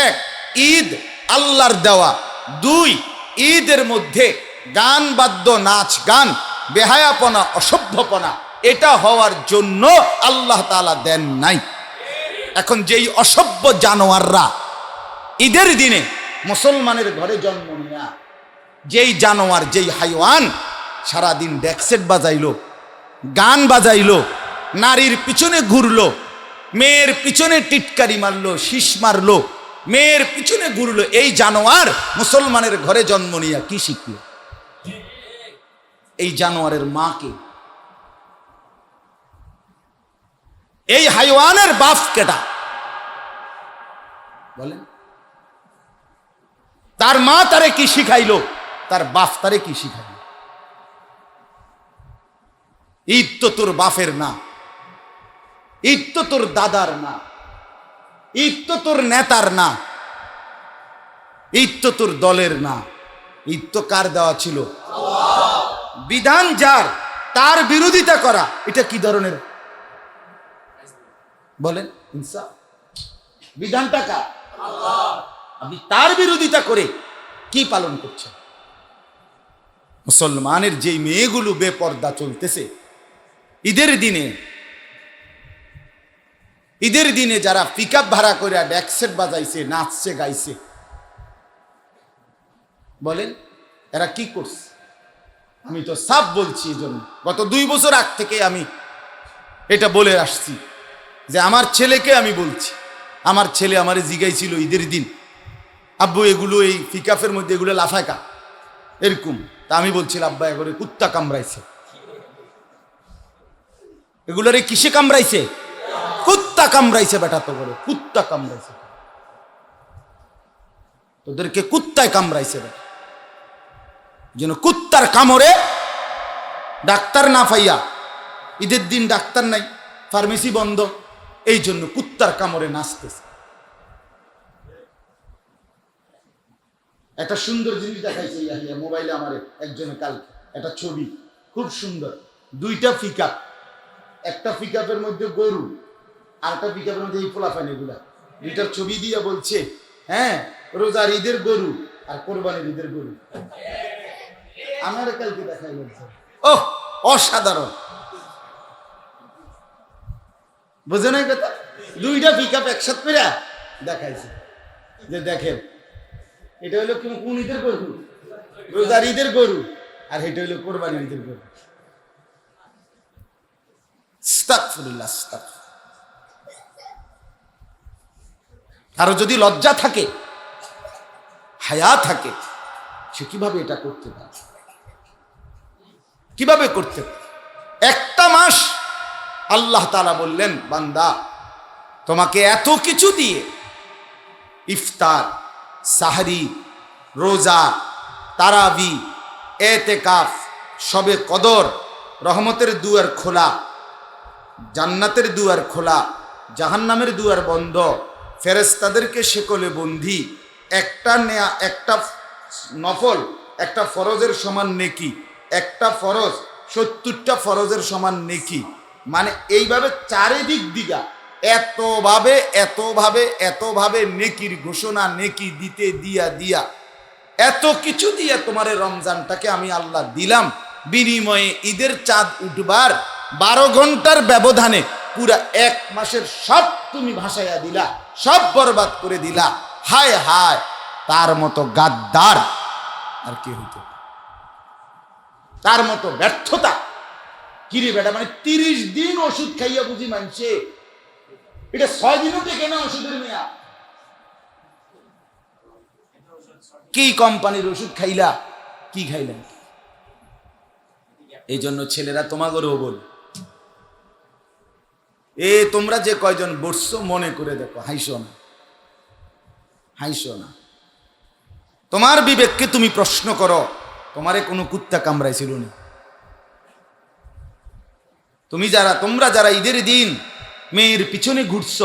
এক, ঈদ আল্লাহর দেওয়া। দুই, ঈদের মধ্যে গান বাদ্য, নাচ গান, বেহায়াপনা, অসভ্যপনা এটা হওয়ার জন্য আল্লাহ তাআলা দেন নাই। এখন যেই অসভ্য জানোয়াররা ঈদের দিনে মুসলমানের ঘরে জন্ম নেয়া, যেই জানোয়ার, যেই হাইওয়ান সারাদিন ডেকসেট বাজাইলো, গান বাজাইলো, নারীর পিছনে ঘুরলো, মেয়ের পিছনে টিটকারি মারলো, শীষ মারলো, মেয়ের পিছনে ঘুরলো, এই জানোয়ার মুসলমানের ঘরে জন্ম নিয়া কি শিখলো? এই জানোয়ারের মাকে, এই হাইওয়ানের বাপ কেটা বলেন? তার মা তারে কি শিখাইলো, তার বাপ তারে কি শিখাইলো? ঈদ তো তোর বাপের না, ঈদ তো তোর দাদার না, ঈদ তো তোর নেতার না, ঈদ তো তোর দলের না, ঈদ তো কার দেওয়া ছিল? বিধান যার, তার বিরোধিতা করা এটা কি ধরনের বলেন? ইনসাফ? বিধানটা কার? আপনি তার বিরোধিতা করে কি পালন করছেন? মুসলমানের যেই মেয়েগুলো বেপর্দা চলতেছে ঈদের দিনে, ঈদের দিনে যারা পিকআপ ভাড়া করে ডেকসেট বাজাইছে, নাচছে, গাইছে, বলেন এরা কি করছে? আমি তো সাফ বলছি, এই জন্য গত 2 বছর আগ থেকে আমি এটা বলে আসছি যে আমার ছেলেকে আমি বলছি, আমার ছেলে আমারে জিগাইছিল ঈদের দিন, আব্বু এগুলো এই পিকআপের মধ্যে এগুলো লাফায় কা এরকম। তা আমি বলছিলাম আব্বা এগুলো কুত্তা কামড়াইছে। এগুলোরে কিসে কামড়াইছে? কুত্তা কামড়াইছে বেটা, তো বলে কুত্তা কামড়াইছে, তোদেরকে কুত্তায় কামড়াইছে বেটা। যেন কুত্তার কামড়ে ডাক্তার না পাইয়া, ঈদের দিন ডাক্তার নাই, ফার্মেসি বন্ধ, এই জন্য কুত্তার কামড়ে নাচতেছে। একটা সুন্দর জিনিস দেখাইছে ইয়াহিয়া মোবাইলে আমার একজনের কালকে, একটা ছবি খুব সুন্দর, 2টা পিকআপ, একটা পিকআপের মধ্যে গরু আর একটা পিকআপের মধ্যে এই পোলাপান, এগুলা 2টার ছবি দিয়ে বলছে হ্যাঁ রোজার ঈদের গরু আর কোরবানির ঈদের গরু। আমার কালকে দেখাই বলছে, ও অসাধারণ, বুঝে নাই কথা? 2টা পিকআপ একসাথে করে দেখাইছে যে দেখেন এটা হলো কোন ঈদের গরু? রোজার ঈদের গরু, আর এটা হলো কোরবানির ঈদের গরু। আস্তাগফিরুল্লাহ, আস্তাগফিরুল্লাহ। কারো যদি লজ্জা থাকে, হায়া থাকে, সে কিভাবে এটা করতে পারে? কিভাবে করতে পারে? একটা মাস আল্লাহ তাআলা বললেন, বান্দা তোমাকে এত কিছু দিয়ে ইফতার, সাহরি, রোজা, তারাবি, এতেকাফ, শবে কদর, রহমতের দুয়ার খোলা, জান্নাতের দুয়ার খোলা, জাহান্নামের দুয়ার বন্ধ, ফেরেশতাদেরকে শেকলে বন্দি, একটা নেয়া, একটা নফল, একটা ফরজের সমান নেকি, একটা ফরজ 70টা ফরজের সমান নেকি, মানে এইভাবে চারিদিক দিকা এতভাবে এতভাবে এতভাবে নেকির ঘোষণা, নেকি দিতে দিয়া দিয়া এত কিছু দিয়ে তোমারে রমজানটাকে আমি আল্লাহ দিলাম, বিনিময়ে ঈদের চাঁদ উঠবার 12 ঘন্টার ব্যবধানে পুরা 1 মাসের সব তুমি ভাসাইয়া দিলা, সব বরবাদ করে দিলা। হায় হায়, তার মতো গাদ্দার আর কে হইতো? তার মতো ব্যর্থতা কিরে বেটা? মানে 30 দিন ওষুধ খাইয়া বুঝি মানছে, এটা 6 দিনও টেকে না ওষুধের মেয়া। কি কোম্পানির ওষুধ খাইলা, কি খাইলা? এই জন্য ছেলেরা তোমাদেরও বল, তোমরা যে কয়জন বসছো মনে করে দেখো, হাইসো না, হাইসো না। তোমার বিবেককে তুমি প্রশ্ন করো, তোমারে কোনো কুত্তা কামড়াইছিল না? তোমরা যারা ঈদের দিন মেয়ের পিছনে ঘুরছ,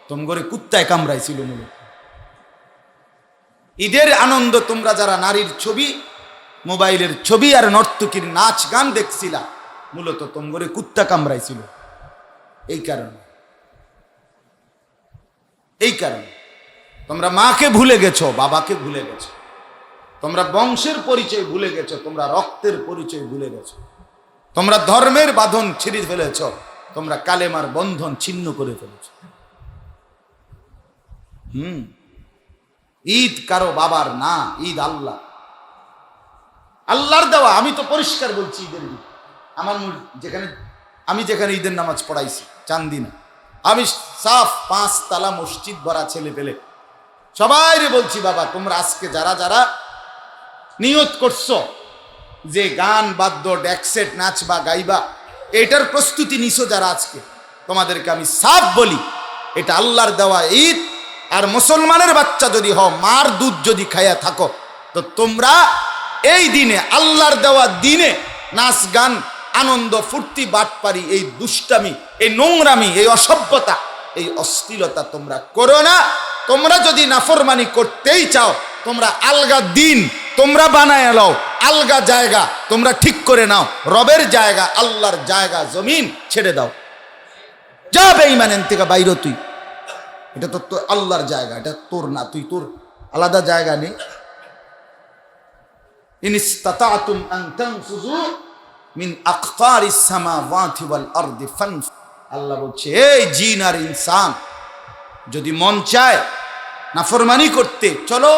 তোমার কুত্তায় কামড়াইছিল মূলত? ঈদের আনন্দ তোমরা যারা নারীর ছবি, মোবাইলের ছবি আর নর্তকীর নাচ গান দেখছিলা, মূলত তোমার কুত্তা কামড়াইছিল। এই কারণে তোমরা মাকে ভুলে গেছো, বাবাকে ভুলে গেছো, তোমরা বংশের পরিচয় ভুলে গেছো, তোমরা রক্তের পরিচয় ভুলে গেছো, তোমরা ধর্মের বাঁধন ছিঁড়ে ফেলেছ, তোমরা কালেমার বন্ধন ছিন্ন করে ফেলেছ। ঈদ কারো বাবার না, ঈদ আল্লাহ, আল্লাহর দেওয়া। আমি তো পরিষ্কার বলছি, ঈদের ঈদ আমার আমি যেখানে ঈদের নামাজ পড়াইছি চান্দিনা, আমি সাফ 5 তালা মসজিদ ভরা ছেলে পেলে সবাই বলছি, বাবা তোমরা আজকে যারা যারা নিয়ত করছো যে গান বাদ্য ডেকসেট নাচবা গাইবা, এটার প্রস্তুতি নিছো যারা, আজকে তোমাদেরকে আমি সাফ বলি, এটা আল্লাহর দেওয়া ঈদ। আর মুসলমানের বাচ্চা যদি হও, মার দুধ যদি খাইয়া থাকো, তো তোমরা এই দিনে, আল্লাহর দেওয়া দিনে নাচ গান আনন্দ ফুর্তি বাটপারি, এই দুষ্টামি, এই নোংরামি, এই অসভ্যতা, এই অশ্লীলতা তোমরা করো না। তোমরা যদি নাফরমানি করতেই চাও, তোমরা আলগা দিন তোমরা বানায় নাও, আলগা জায়গা তোমরা ঠিক করে নাও, রবের জায়গা আল্লাহর জায়গা জমিন ছেড়ে দাও। যা বেঈমান থেকে বাইরে, তুই এটা তো তোর আল্লাহর জায়গা, এটা তোর না, তুই তোর আলাদা জায়গা নেই। ইন ইসতাতাতুম আন তানফুযু মিন আকতারিস সামাওয়াতি ওয়াল আরদি ফানফুযু। আল্লাহ বলছে, এই জিন আর ইনসান যদি মন চায় নাফরমানি করতে, চলো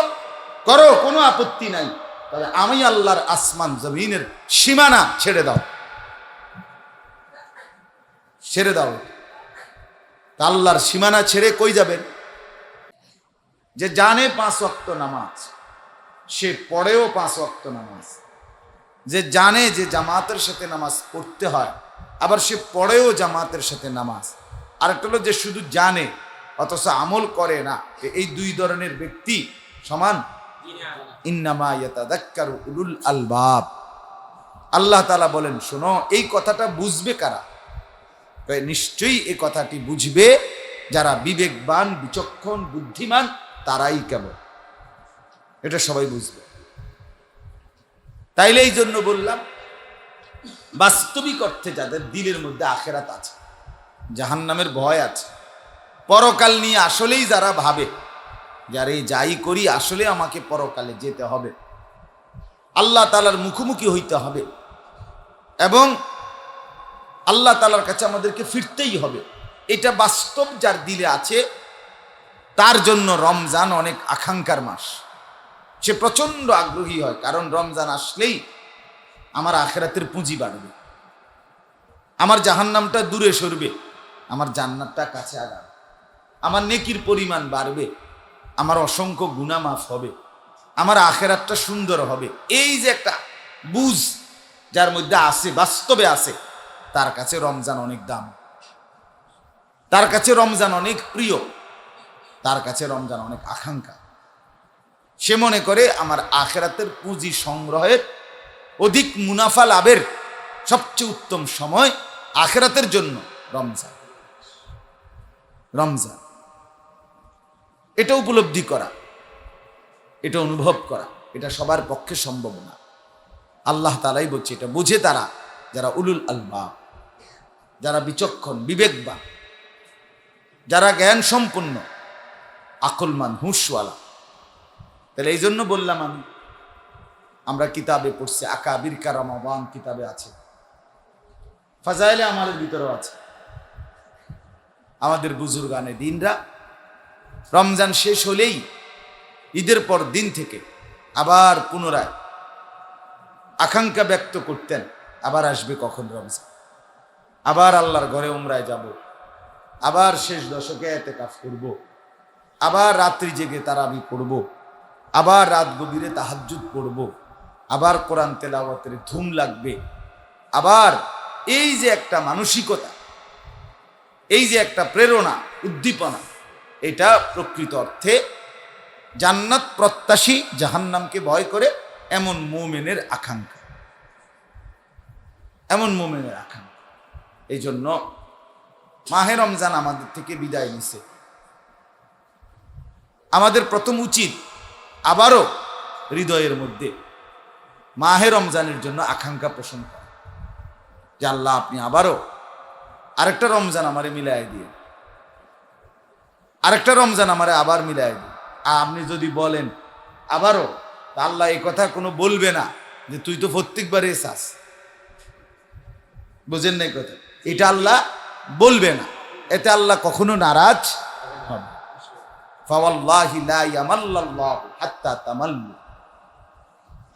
করো, কোনো আপত্তি নাই, তবে আমি আল্লাহর আসমান জমিনের সীমানা ছেড়ে দাও, ছেড়ে দাও। আল্লাহর সীমানা ছেড়ে কই যাবেন? যে জানে 5 ওয়াক্ত নামাজ, সে পড়েও 5 ওয়াক্ত নামাজ, যে জানে যে জামাতের সাথে নামাজ পড়তে হয়, আবার সে পড়েও জামাতের সাথে নামাজ। আরেকটা হলো যে শুধু জানে অথচ আমল করে না, এই 2 ধরনের ব্যক্তি সমান। ইন্নামা ইয়াতাযাক্কারু উলুল আলবাব। আল্লাহ তাআলা বলেন, শোনো, এই কথাটা বুঝবে কারা? নিশ্চয়ই এই কথাটি বুঝবে যারা বিবেকবান, বিচক্ষণ, বুদ্ধিমান, তারাই কেবল, এটা সবাই বুঝবে। তাইলে এই জন্য বললাম, বাস্তবিক অর্থে যাদের দিলের মধ্যে আখেরাত আছে, জাহান্নামের ভয় আছে, পরকাল নিয়ে আসলেই যারা ভাবে, যারে যাই করি আসলে আমাকে পরকালে যেতে হবে, আল্লাহ তাআলার মুখোমুখি হইতে হবে, এবং আল্লাহ তাআলার কাছে আমাদেরকে ফিরতেই হবে, এটা বাস্তব যার দিলে আছে, তার জন্য রমজান অনেক আকাঙ্ক্ষার মাস। সে প্রচন্ড আগ্রহী হয়, কারণ রমজান আসলেই আমার আখিরাতের পুঁজি বাড়বে, আমার জাহান্নামটা দূরে সরবে, আমার জান্নাতটা কাছে আগাবে, আমার নেকির পরিমাণ বাড়বে, আমার অসংখ্য গুনাহ মাফ হবে, আমার আখিরাতটা সুন্দর হবে। এই যে একটা বুঝ যার মধ্যে আছে, বাস্তবে আছে, তার কাছে রমজান অনেক দাম, তার কাছে রমজান অনেক প্রিয়, তার কাছে রমজান অনেক আকাঙ্ক্ষা। সে মনে করে আমার আখিরাতের পুঁজি সংগ্রহের, অধিক মুনাফা লাভের সবচেয়ে উত্তম সময় আখিরাতের জন্য রমজান। রমজান এটা উপলব্ধি করা, এটা অনুভব করা, এটা সবার পক্ষে সম্ভব না। আল্লাহ তাআলাই বলছে, এটা বুঝে তারা যারা উলুল আলবাব, যারা বিচক্ষণ, বিবেকবান, যারা জ্ঞান সম্পন্ন, আকলমান, হুঁশওয়ালা। তাহলে এই জন্য বললাম, আমরা কিতাবে পড়ছি, আকাবির কারামাওয়ান কিতাবে আছে, ফাজাইলে আমাদের ভিতরেও আছে, আমাদের বুজুর্গানে দিনরা রমজান শেষ হলেই ঈদের পর দিন থেকে আবার পুনরায় আকাঙ্ক্ষা ব্যক্ত করতেন, আবার আসবে কখন রমজান, আবার আল্লাহর ঘরে উমরায় যাব, আবার শেষ দশকে ইতিকাফ করব, আবার রাত্রি জেগে তারাবি পড়ব, আবার রাত গভীরে তাহাজ্জুদ পড়ব, আবার কোরআন তেলাওয়াতের ধুম লাগবে। আবার এই যে একটা মানসিকতা, এই যে একটা প্রেরণা, উদ্দীপনা, এটা প্রকৃত অর্থে জান্নাত প্রত্যাশী, জাহান্নামকে ভয় করে এমন মুমিনের আকাঙ্ক্ষা, এমন মুমিনের আকাঙ্ক্ষা। এই জন্য মাহে রমজান আমাদের থেকে বিদায় নিছে, আমাদের প্রথম উচিত আবারও হৃদয়ের মধ্যে মাহে রমজানের জন্য আকাঙ্ক্ষা পোষণ করা, যে আল্লাহ আপনি আবারও আরেকটা রমজান আমারে মিলাই দিয়ে, আরেকটা রমজান আমারে আবার মিলাই দিয়ে, আপনি যদি বলেন আবারও, তা আল্লাহ এই কথা কোনো বলবে না যে তুই তো প্রত্যেকবারে চাস। বুঝেন নাই কথা? এটা আল্লাহ বলবে না, এতে আল্লাহ কখনো নারাজ হবে। ফাওয়াল্লাহি লা ইয়ামাল্লাল্লাহু হাত্তা তামাল্লু।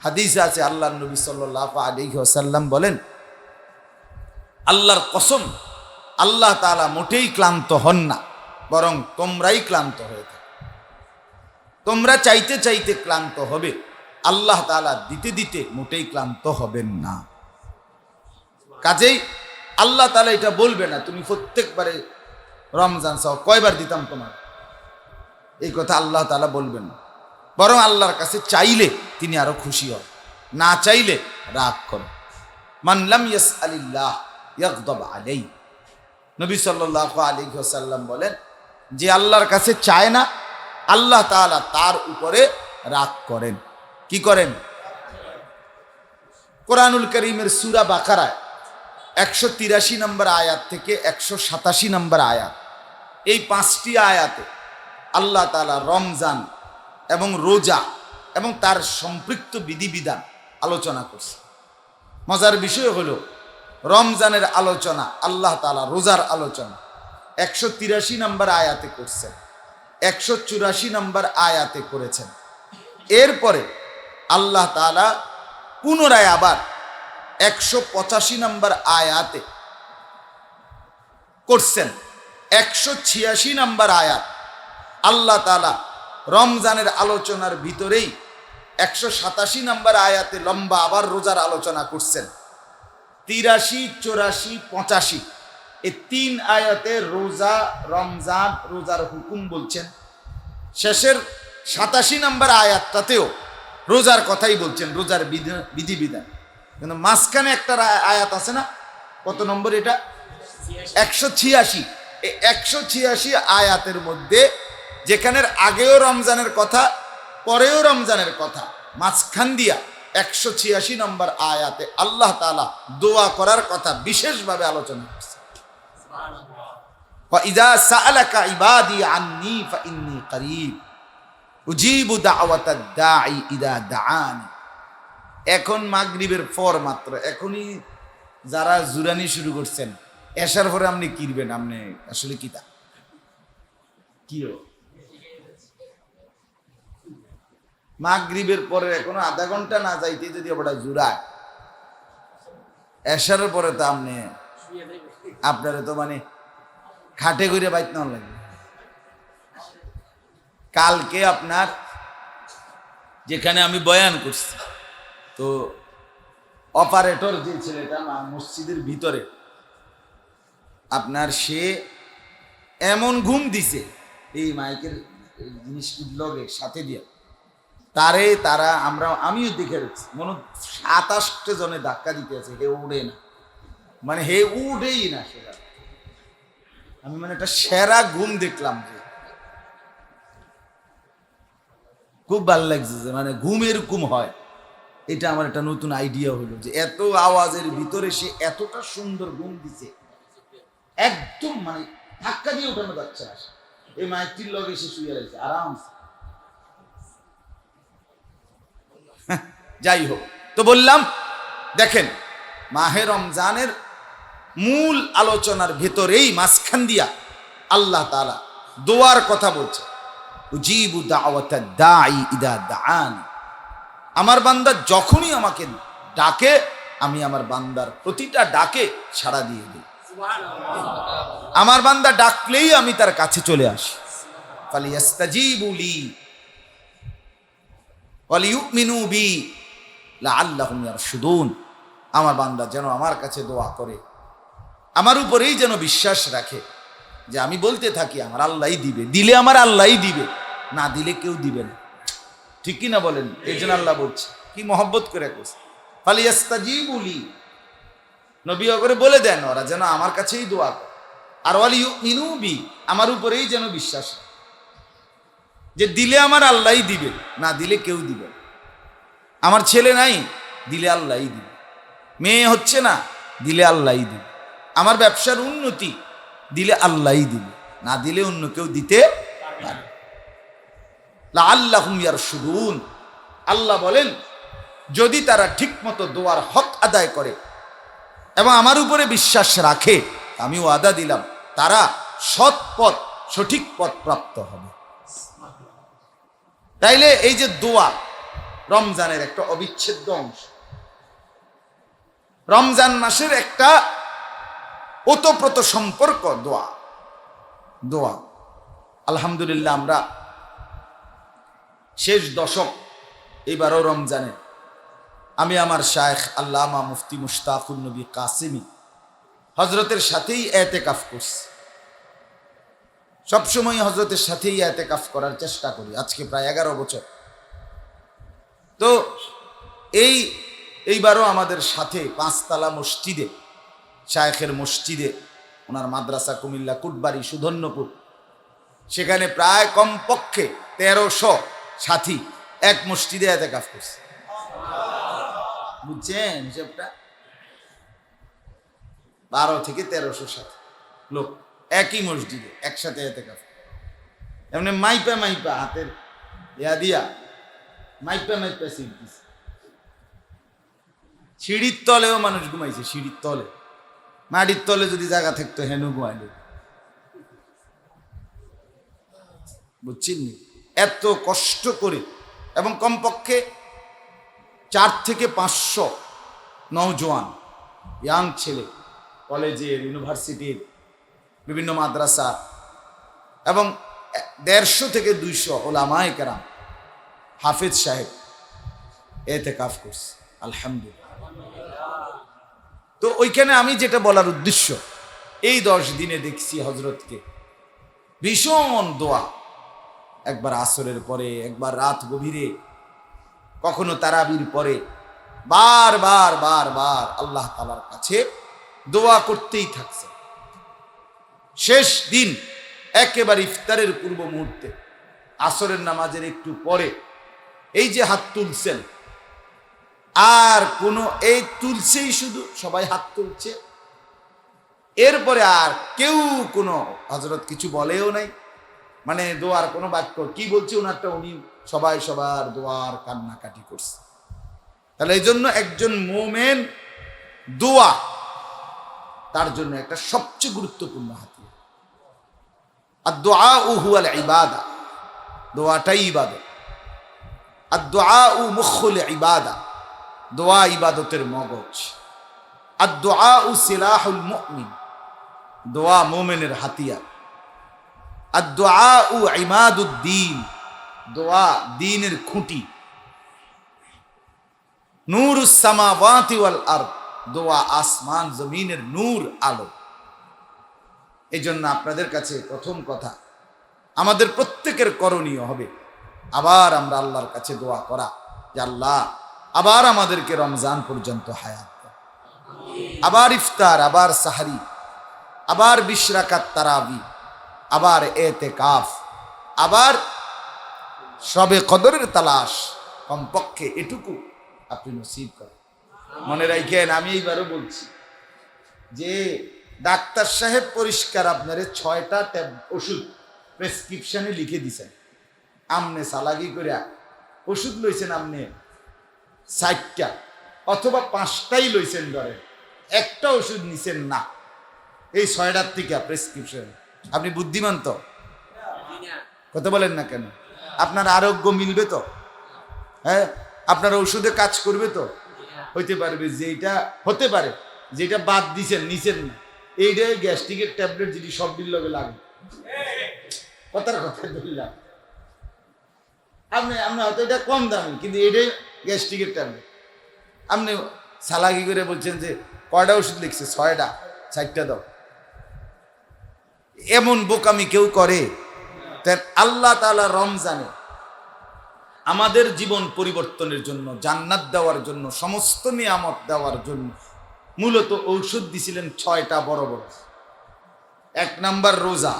হাদিসে আছে, আল্লাহর নবী সাল্লাল্লাহু আলাইহি ওয়াসাল্লাম বলেন, আল্লাহর কসম, আল্লাহ তাআলা মোটেই ক্লান্ত হন না, বরং তোমরাই ক্লান্ত হয়ে থাকো। তোমরা চাইতে চাইতে ক্লান্ত হবে, আল্লাহ তাআলা দিতে দিতে মোটেই ক্লান্ত হবেন না। কাজেই আল্লাহ তাআলা এটা বলবে না তুমি প্রত্যেকবারে রমজান চাও, কয়বার দিতাম তোমার, এই কথা আল্লাহ তাআলা বলবেন না। বরং আল্লাহর কাছে চাইলে তিনি আরো খুশি হন, না চাইলে রাগ করেন। মান লাম ইয়াসআলিল্লাহ ইয়াগদাব আলাইহি। নবী সাল্লাল্লাহু আলাইহি ওয়াসাল্লাম বলেন, যে আল্লাহর কাছে চায় না, আল্লাহ তাআলা তার উপরে রাগ করেন। কি করেন? কোরআনুল কারীমের সূরা বাকারায় 183 নম্বর আয়াত থেকে 187 নম্বর আয়াত, এই 5টি আয়াতে আল্লাহ তাআলা রমজান এবং রোজা এবং তার সম্পৃক্ত বিধিবিধান আলোচনা করছে। মজার বিষয় হলো, রমজানের আলোচনা আল্লাহ তাআলা রোজার আলোচনা 183 নম্বর আয়াতে করছেন, 184 নম্বর আয়াতে করেছেন। এরপরে আল্লাহ তাআলা পুনরায় আবার 185 নম্বর আয়াতে করছেন। 186 নম্বর আয়াত আল্লাহ তাআলা রমজানের আলোচনার ভিতরেই 187 নম্বর আয়াতে লম্বা আবার রোজার আলোচনা করছেন। 83, 84, 85 এই 3 আয়াতে রোজা, রমজান, রোজার হুকুম বলছেন। শেষের 87 নম্বর আয়াতটাতেও রোজার কথাই বলছেন, রোজার বিধিবিধান। কিন্তু মাঝখানে একটা আয়াত আছে না, কত নম্বর এটা? 186। এই 186 আয়াতের মধ্যে যেখানের আগেও রমজানের কথা, পরেও রমজানের কথা, মাঝখান দিয়া 186 নম্বর আয়াতে আল্লাহ তাআলা দোয়া করার কথা বিশেষভাবে আলোচনা করছে। ওয়াইযা সাআলাকা ইবাদি আন্নী ফাইন্নী করিব উজিবু দাওয়াতাদ দাঈ ইযা দাআনি। এখন মাগরিবের পর মাত্র, এখনই যারা জুরানি শুরু করছেন, এশার পরে আপনি কিরবেন, আপনি আসলে কিতা কিও মাগরিবের পরে এখনো আধা ঘন্টা না যাইতে যদি ওটা জুড়ায়, এশারের পরে তো আপনি আপনারে তো মানে খাটে করে বাইতে না লাগে। কালকে আপনার যেখানে আমি বয়ান করছি, তো অপারেটর যে ছেলেটা মসজিদের ভিতরে, আপনার সে এমন ঘুম দিছে এই মাইকের জিনিসটির লগে সাথে দিয়ে তারা আমিও দেখে রাখছি, মনে 27টা জনে ধাক্কা দিতে আছে, হে উড়ে না, মানে হে উঠেই না। সেটা আমি মানে একটা সেরা ঘুম দেখলাম, যে খুব ভালো লাগছে, যে মানে ঘুম এরকম হয়। এটা আমার একটা নতুন আইডিয়া হলো, যে এত আওয়াজের ভিতরে সে এতটা সুন্দর ঘুম দিছে, একদম মানে ধাক্কা দিয়ে উঠানো যাচ্ছে না। এই মাইকটির লগে সে শুয়ে রয়েছে আরামসে। যাই হোক, তো বললাম, দেখেন মাহে রমজানের মূল আলোচনার ভেতরেই মাঝখান দিয়া আল্লাহ তাআলা দোয়ার কথা বলছে। উজিবু দাওয়াতাদ দাঈ ইযা দাআনি। আমার বান্দা যখনই আমাকে ডাকে, আমি আমার বান্দার প্রতিটা ডাকে সাড়া দিয়ে দিই। আমার বান্দা ডাকলেই আমি তার কাছে চলে আসি। ফালিয়াস্তাজিবু লি ওয়ালিউমিনু বি লাআল্লাহুম ইয়ারশুদুন। আমার বান্দা যেন আমার কাছে দোয়া করে, আমার উপরেই যেন বিশ্বাস রাখে, যে আমি বলতে থাকি আমার আল্লাহই দিবে, দিলে আমার আল্লাহই দিবে, না দিলে কেউ দিবে না। ঠিক কি না বলেন? এই জন্য আল্লাহ বলছে, কি মহব্বত করে করছে, ফালিয়াস্তাজিবু লি, নবী করে বলে দেন ওরা যেন আমার কাছেই দোয়া করে, আর ওয়ালিউমিনু বি, আমার উপরেই যেন বিশ্বাস, যে দিলে আমার আল্লাহই দিবে, না দিলে কেউ দিবে। আমার ছেলে নাই, দিলে আল্লাহই দিবে। মেয়ে হচ্ছে না, দিলে আল্লাহই দিবে। আমার ব্যবসার উন্নতি, দিলে আল্লাহই দিবে, না দিলে অন্য কেউ দিতে পারে। লাআল্লাহুম ইয়ারশুদুন। আল্লাহ বলেন যদি তারা ঠিকমতো দোয়ার হক আদায় করে এবং আমার উপরে বিশ্বাস রাখে, আমি ওয়াদা দিলাম তারা সৎ পথ, সঠিক পথ প্রাপ্ত হবে। তাইলে এই যে দোয়া রমজানের একটা অবিচ্ছেদ্য অংশ, রমজান মাসের একটা ওতপ্রোত সম্পর্ক দোয়া। দোয়া আলহামদুলিল্লাহ আমরা শেষ দশক এবারও রমজানে আমি আমার শায়েখ আল্লামা মুফতি মুশতাকুন নবী কাসিমি হজরতের সাথেই এতেকাফ করছি। সবসময় হজরতের সাথেই এতেকাফ করার চেষ্টা করি, আজকে প্রায় 11 বছর। তো এইবারও আমাদের সাথে 5 তালা মসজিদে, শায়েখের মসজিদে, ওনার মাদ্রাসা কুমিল্লা কুটবাড়ি সুধন্যপুর, সেখানে প্রায় কমপক্ষে 1300 সাথী এক মসজিদে এতেকাফ করছে। বুঝছেন হিসাবটা? 12 থেকে 1300 সাথী লোক একই মসজিদে একসাথে এতেকাফ। এমনি মাইপা মাইপা হাতের ইয়া দিয়া মাইপা মাইপা সিট দিছে। সিঁড়ির তলেও মানুষ ঘুমাইছে, সিঁড়ির তলে। মাটির তলে যদি জায়গা থাকতো হেনু ঘুমাইল। বুঝছেন? এত কষ্ট করে, এবং কমপক্ষে 4 থেকে 500 নওজোয়ান ইয়াং ছেলে, কলেজের, ইউনিভার্সিটির, বিভিন্ন মাদ্রাসা, এবং 150 থেকে 200 ওলামায়ে কেরাম, হাফেজ সাহেব এতেকাফ করছে। আলহামদুলিল্লাহ। তো ওইখানে আমি যেটা বলার উদ্দেশ্য, এই 10 দিনে দেখছি হজরতকে ভীষণ দোয়া, একবার আসরের পরে, একবার রাত গভীরে, কখনো তারাবির পরে, বারবার বারবার আল্লাহ তাআলার কাছে দোয়া করতেই থাকছে। শেষ দিন একেবারে ইফতারের পূর্ব মুহূর্তে, আসরের নামাজের একটু পরে, এই যে হাত তুলছেন, আর কোনো এই তুলছেই, শুধু সবাই হাত তুলছে, এরপরে আর কেউ কোনো হযরত কিছু বলেও নাই, মানে দোয়ার কোনো বাক্য কি বলছে ওনারটা উনি সবাই সবার দোয়ার কান্নাকাটি করছে। তাহলে এই জন্য একজন মোমেন দোয়া তার জন্য একটা সবচেয়ে গুরুত্বপূর্ণ হাতিয়ার। আর দোয়া হুয়াল ইবাদা, দোয়াটাই ইবাদত। আর দোয়া মুখুল ইবাদা, দোয়া ইবাদতের মগজ। আর দোয়া সিলাহুল মুমিন, দোয়া মোমেনের হাতিয়ার। আর দোয়া ইমাদুদ্দিন, দোয়া দ্বীনের খুঁটি। নূরুস সামাওয়াতি ওয়াল আরদ, দোয়া আসমান জমিনের নূর, আলো। এই জন্য আপনাদের কাছে প্রথম কথা, আমাদের প্রত্যেকের করণীয় হবে আবার আমরা আল্লাহর কাছে দোয়া করা, যে আল্লাহ আবার আমাদেরকে রমজান পর্যন্ত হায়াত দাও, আবার ইফতার, আবার সাহারি, আবার 20 রাকাত তারাবি, আবার এতেকাফ, আবার শবে কদরের তালাশ, কমপক্ষে এটুকু আপনি নসিব করেন। মনে রাখেন, আমি এইবারও বলছি যে ডাক্তার সাহেব পরিষ্কার আপনারে 6টা ওষুধ প্রেসক্রিপশনে লিখে দিছেন, আমনে সালাগি করে ওষুধ লইছেন, আমনে 60টা অথবা 5টাই লইছেন, ধরেন একটা ওষুধ নিছেন না, এই 6টার থেকে প্রেসক্রিপশন। আপনি বুদ্ধিমান তো? কথা বলেন না কেন? আপনার আরোগ্য মিলবে তো? হ্যাঁ, আপনার ঔষধে কাজ করবে তো? হইতে পারবে যেটা হতে পারে, যেটা বাদ দিছেন নিছেন না, এইটাই গ্যাস্ট্রিকের ট্যাবলেট, যেটি সব দিন লগে লাগে। কথার কথা বললাম, আপনি হয়তো এটা কম দামি, কিন্তু এটাই গ্যাস্ট্রিকের ট্যাবলেট। আপনি সালাগি করে বলছেন যে কয়টা ওষুধ লিখছে? 6টা, 60টা দাও। এমন বোকামি কেউ করে? আল্লাহ তাআলা রমজানে আমাদের জীবন পরিবর্তনের জন্য, জান্নাত দেওয়ার জন্য, সমস্ত নিয়ামত দেওয়ার জন্য মূলত ঔষধ দিছিলেন 6টা বড় বড়। 1 নাম্বার রোজা,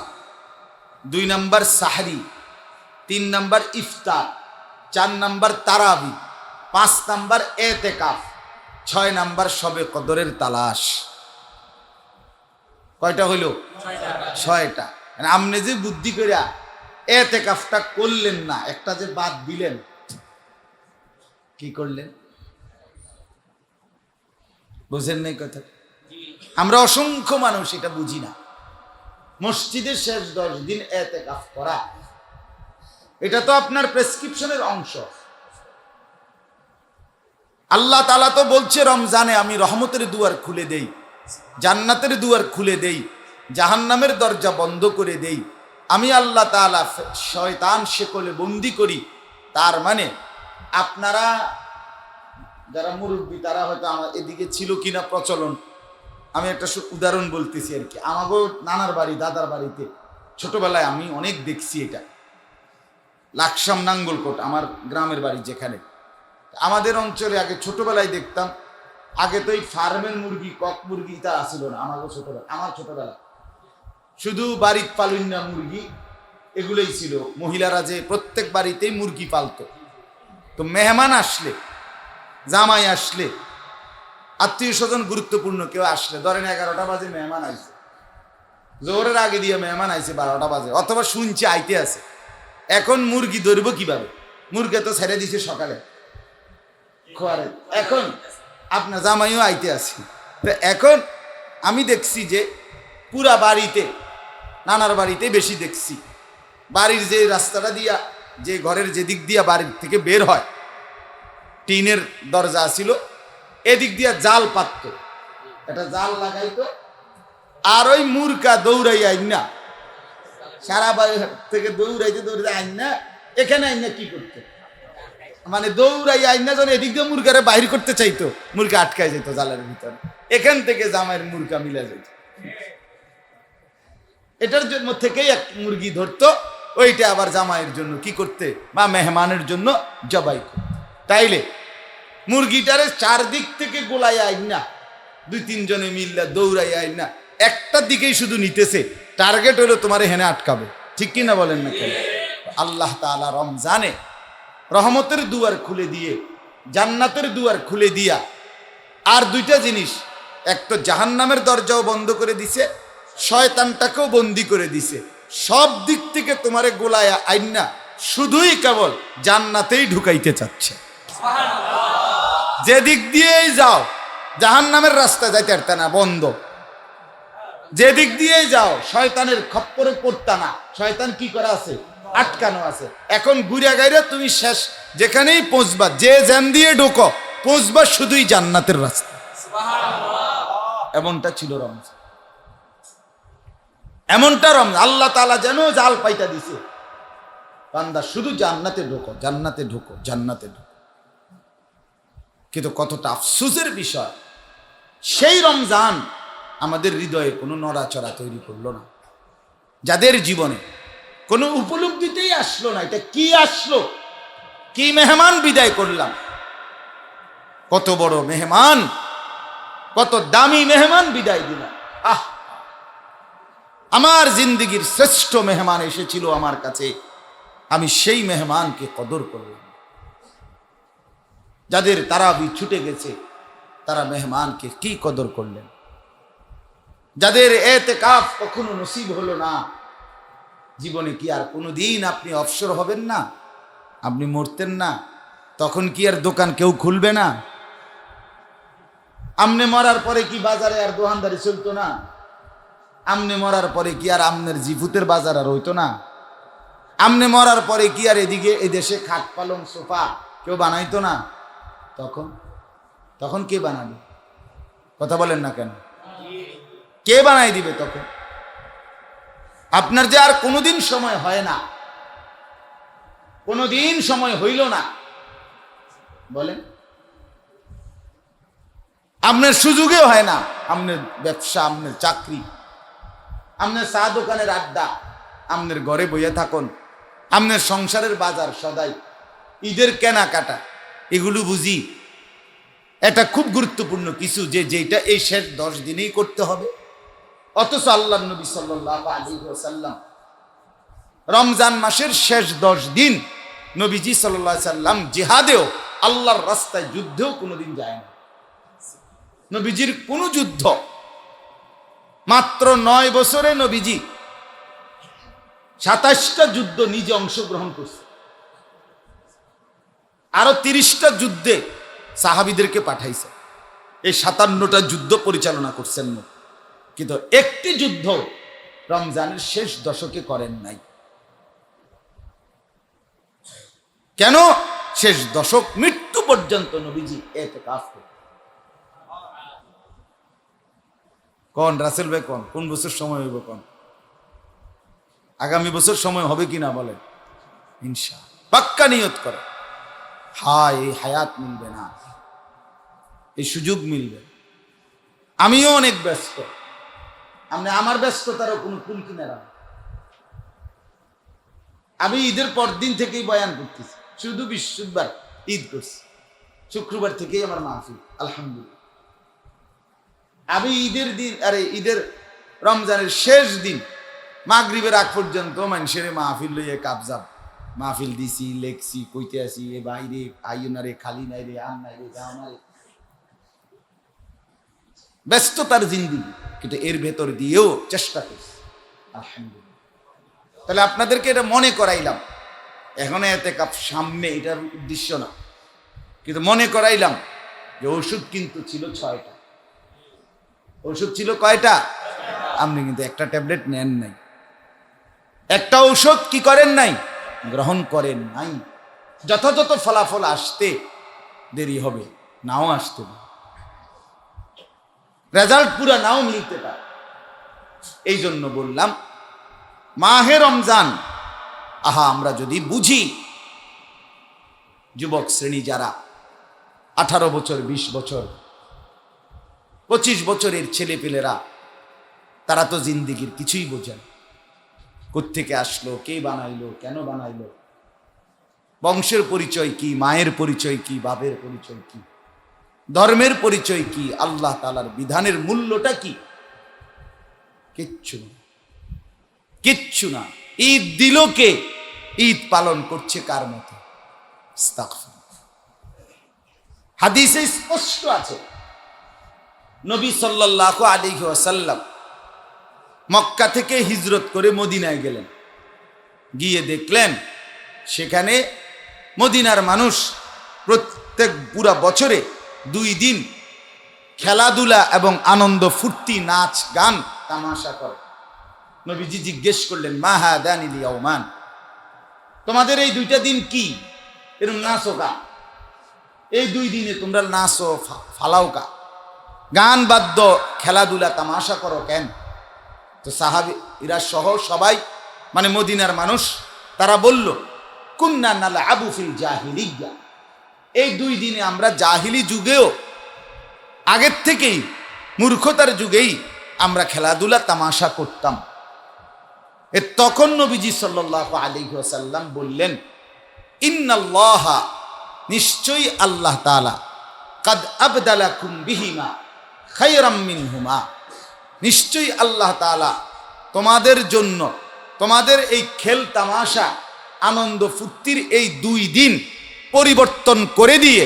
2 নাম্বার সাহরি, 3 নাম্বার ইফতার, 4 নাম্বার তারাবি, 5 নাম্বার এতেকাফ, 6 নাম্বার শবে কদরের তালাশ। কয়টা হইল? 6টা। আপনি যে বুদ্ধি করিয়া এতেকাফটা করলেন না, একটা যে বাদ দিলেন, কি করলেন? বুঝেন নাই কথা? আমরা অসংখ্য মানুষ এটা বুঝি না। মসজিদের শেষ 10 দিন এতেকাফ করা, এটা তো আপনার প্রেসক্রিপশনের অংশ। আল্লাহ তাআলা তো বলছে রমজানে আমি রহমতের দুয়ার খুলে দেই, জান্নাতের দুয়ার খুলে দেই, জাহান্নামের দরজা বন্ধ করে দেই। আমি আল্লাহ তাআলা শয়তান শেকলে বন্দি করি। তার মানে আপনারা যারা মুরব্বী তারা হয়তো আমার এদিকে ছিল কিনা প্রচলন, আমি একটা উদাহরণ বলতেছি আর কি। আমাগো নানার বাড়ি, দাদার বাড়িতে ছোটবেলায় আমি অনেক দেখছি এটা। লাকসাম নাঙ্গলকোট আমার গ্রামের বাড়ি যেখানে। আমাদের অঞ্চলে আগে ছোটবেলায় দেখতাম, আগে তো এই ফার্মের মুরগি, কক মুরগি তা আসিল না আমাকে ছোটবেলা। আমার ছোটবেলা শুধু বাড়ির পালুন্না মুরগি এগুলোই ছিল। মহিলারা যে প্রত্যেক বাড়িতেই মুরগি পালতো। তো মেহমান আসলে, জামাই আসলে, আত্মীয় স্বজন গুরুত্বপূর্ণ কেউ আসলে, ধরেন 11টা বাজে মেহমান আইছে, জোহরের আগে দিয়ে মেহমান আইছে 12টা বাজে, অথবা শুনছে আইতে আছে। এখন মুরগি ধরবো কিভাবে? মুরগি তো ছেড়ে দিছে সকালে খোয়ারে, এখন আপনার জামাইও আইতে আসি। তো এখন আমি দেখছি যে পুরা বাড়িতে, নানার বাড়িতে বেশি দেখছি, বাড়ির যে রাস্তাটা দিয়া, যে ঘরের যে দিক দিয়া বাড়ির থেকে বের হয়, টিনের দরজা ছিল, এদিক দিয়া জাল পাততো, একটা জাল লাগাইতো, আর ওই মুরগা দৌড়াই আইনা সারা বাড়ি থেকে দৌড়াইতে দৌড়াইতে আইনা এখানে আইনা কি করতো, মানে দৌড়াই আইনা যখন এদিক দিয়ে মুরগারে বাহির করতে চাইতো, মুরগা আটকায় যেত জালের ভিতরে, এখান থেকে জামাইয়ের মুরগা মিলে যেত। এটার জন্য থেকেই এক মুরগি ধরতো, ওইটা আবার জামাইয়ের জন্য কি করতে, বা মেহমানের জন্য জবাই করতে। তাইলে মুরগিটারে চারদিক থেকে গোলাই আইনা 2-3 জনে মিললা দৌড়াই আইনা একটা দিকেই শুধু নিতেছে, টার্গেট হলো তোমার হেনে আটকাবে। ঠিক কিনা বলেন না কেন? আল্লাহ তাআলা রমজানে রহমতের দুয়ার খুলে দিয়ে, জান্নাতের দুয়ার খুলে দিয়া, আর 2টা জিনিস, এক তো জাহান্নামের দরজাও বন্ধ করে দিছে, শয়তানটাকেও বন্দি করে দিছে। সব দিক থেকে তোমারে গোলায়া আইনা শুধুই কেবল জান্নাতেই ঢুকাইতে চাচ্ছে। যে দিক দিয়েই যাও জাহান্নামের রাস্তা যাইতে পারতা না, বন্ধ। যে দিক দিয়েই যাও শয়তানের খপ্পরে পড়তা না, শয়তান কি করা আছে, আটকানো আছে। এখন ঘুরে গাইরে তুমি শেষ যেখানেই পৌঁছবা, যে জ্যান দিয়ে ঢোকো, পৌঁছবা শুধুই জান্নাতের রাস্তা। এমনটা ছিল রমজান, এমনটা রমজান। আল্লাহ তাআলা যেন জাল পাইটা দিছে, বান্দা শুধু জান্নাতে ঢোকো, জান্নাতে ঢোকো, জান্নাতে ঢোকো। কিন্তু কতটা আফসোসের বিষয়, সেই রমজান আমাদের হৃদয়ে কোনো নড়াচড়া তৈরি করলো না, যাদের জীবনে কোনো উপলব্ধিতেই আসলো না এটা কি আসলো, কি মেহমান বিদায় করলাম। কত বড় মেহমান, কত দামি মেহমান বিদায় দিলাম। আমার জিন্দেগির শ্রেষ্ঠ মেহমান এসেছিল আমার কাছে, আমি সেই মেহমানকে কদর করলাম। যাদের তারাবি ছুটে গেছে তারা মেহমানকে কি কদর করলেন। যাদের এতেকাফ কখনো নসিব হলো না, জীবনে কি আর কোনোদিন আপনি অবসর হবেন না? আপনি মরতেন না, তখন কি আর দোকান কেউ খুলবে না? আমনে মরার পরে কি বাজারে আর দোকানদারি চলতো না? আমনে মরার পরে কি আর আমনের জিভুতের বাজার আর হইতো না? আমনে মরার পরে কি আর এদিকে এই দেশে খাট পালং সোফা কেউ বানাইতো না? তখন কে বানাবে? কথা বলেন না কেন? কে বানাই দিবে তখন? আপনার যে আর কোনোদিন সময় হয় না, কোনোদিন সময় হইল না, বলেন আপনার সুযোগেও হয় না। আপনার ব্যবসা, আপনার চাকরি, আপনার চা দোকানের আড্ডা, আপনার ঘরে বইয়া থাকুন, আপনার সংসারের বাজার সদাই, ঈদের কেনাকাটা, এগুলো বুঝি এটা খুব গুরুত্বপূর্ণ কিছু, যেটা এই শেষ 10 দিনেই করতে হবে। অথচ আল্লাহর নবী সাল্লাল্লাহু আলাইহি ওয়াসাল্লাম রমজান মাসের শেষ 10 দিন নবীজি সাল্লাল্লাহু আলাইহি সাল্লাম জিহাদেও, আল্লাহর রাস্তায় যুদ্ধেও কোনোদিন যায় না। নবীজির কোন যুদ্ধ, মাত্র 9 বছরে নবীজি 27টা যুদ্ধ নিজে অংশগ্রহণ করছে, আরো 30টা যুদ্ধে সাহাবীদেরকে পাঠাইছে। এই 57টা যুদ্ধ পরিচালনা করছেন, কিন্তু একটি যুদ্ধ রমজানের শেষ দশকে করেন নাই। কেন? শেষ দশক মৃত্যু পর্যন্ত নবীজি ইতিকাফ করতেন। কোন রাসেল ভাই, কোন বছর সময় হইব? আগামী বছর সময় হবে কিনা বলেন? ইনশাআল্লাহ পাক্কা নিয়ত করে। এই হায়াত মিলবে না, এই সুযোগ মিলবে। আমিও অনেক ব্যস্ত, আমার ব্যস্ততারও কোনো কুল কিনারা। আমি ঈদের পর দিন থেকেই বয়ান করতেছি, শুধু বৃহস্পতিবার ঈদ করছি, শুক্রবার থেকেই আমার মাহফিল আলহামদুলিল্লাহ। আমি ঈদের দিন, ঈদের রমজানের শেষ দিন মাগরিবের আগ পর্যন্ত মানুষের মাহফিল লইয়ে কাবজাব মাহফিল দিছি, লেখছি, কইতে আসি, এ বাইরে আইও না রে, খালি নাই রে, আম নাই রে, যাও না রে। ব্যস্ততার জিন্দেগি, কিন্তু এর ভেতর দিয়েও চেষ্টা করছি আলহামদুলিল্লাহ। তাহলে আপনাদেরকে এটা মনে করাইলাম, এখন ইতিকাফ সামনে, এটার উদ্দেশ্য না, কিন্তু মনে করাইলাম যে ওষুধ কিন্তু ছিল 6টা। ওষুধ ছিল কয়টা? আপনি কিন্তু একটা ট্যাবলেট নেন নাই, একটা ঔষধ কি করেন নাই? গ্রহণ করেন নাই। যথাযথ ফলাফল আসতে দেরি হবে, নাও আসতে পারে, রেজাল্ট পুরা নাও মিলতে পারে। এই জন্য বললাম মাহে রমজান, আমরা যদি বুঝি, যুবক শ্রেণী যারা 18 বছর, 20 বছর, 25 বছরের ছেলে পেলেরা, তারা তো জিন্দেগির কিছুই বোঝেন। কোত্থেকে আসলো, কে বানাইলো, কেন বানাইলো, বংশের পরিচয় কি, মায়ের পরিচয় কি, বাপের পরিচয় কি, ধর্মের পরিচয় কি, আল্লাহ তাআলার বিধানের মূল্যটা কি, কিচ্ছু না, কিচ্ছু না। ঈদ দিল কে? ঈদ পালন করছে কার মতো? আস্তাগফিরুল্লাহ। হাদিসে স্পষ্ট আছে, নবী সাল্লাল্লাহু আলাইহি ওয়াসাল্লাম মক্কা থেকে হিজরত করে মদিনায় গেলেন। গিয়ে দেখলেন সেখানে মদিনার মানুষ প্রত্যেক পুরা বছরে 2 দিন খেলাধুলা এবং আনন্দ ফুর্তি, নাচ গান তামাশা করে। নবীজি জিজ্ঞেস করলেন, মা হাদানিল ইয়াওমান, তোমাদের এই 2টা দিন কি? এরকম নাচো কা? এই 2 দিনে তোমরা নাচো, ফালাও কা? গান বাদ্য খেলাধুলা তামাশা করো কেন? তো সাহাবীরা সহ সবাই, মানে মদিনার মানুষ, তারা বলল, কুন্না নালআবু ফিল জাহিলিয়্যা, এই 2 দিনে আমরা জাহিলি যুগেও, আগের থেকেই মূর্খতার যুগেই আমরা খেলাধুলা তামাশা করতাম। তখন নবীজি সাল্লাল্লাহু আলাইহি ওয়াসাল্লাম বললেন, ইন্নাল্লাহা, নিশ্চয়ই আল্লাহ তাআলা, কাদ আবদালাকুম বিহিমা খায়রাম মিনহুমা, নিশ্চয়ই আল্লাহ তাআলা তোমাদের জন্য, তোমাদের এই খেল তামাশা আনন্দ ফুর্তির এই 2 দিন পরিবর্তন করে দিয়ে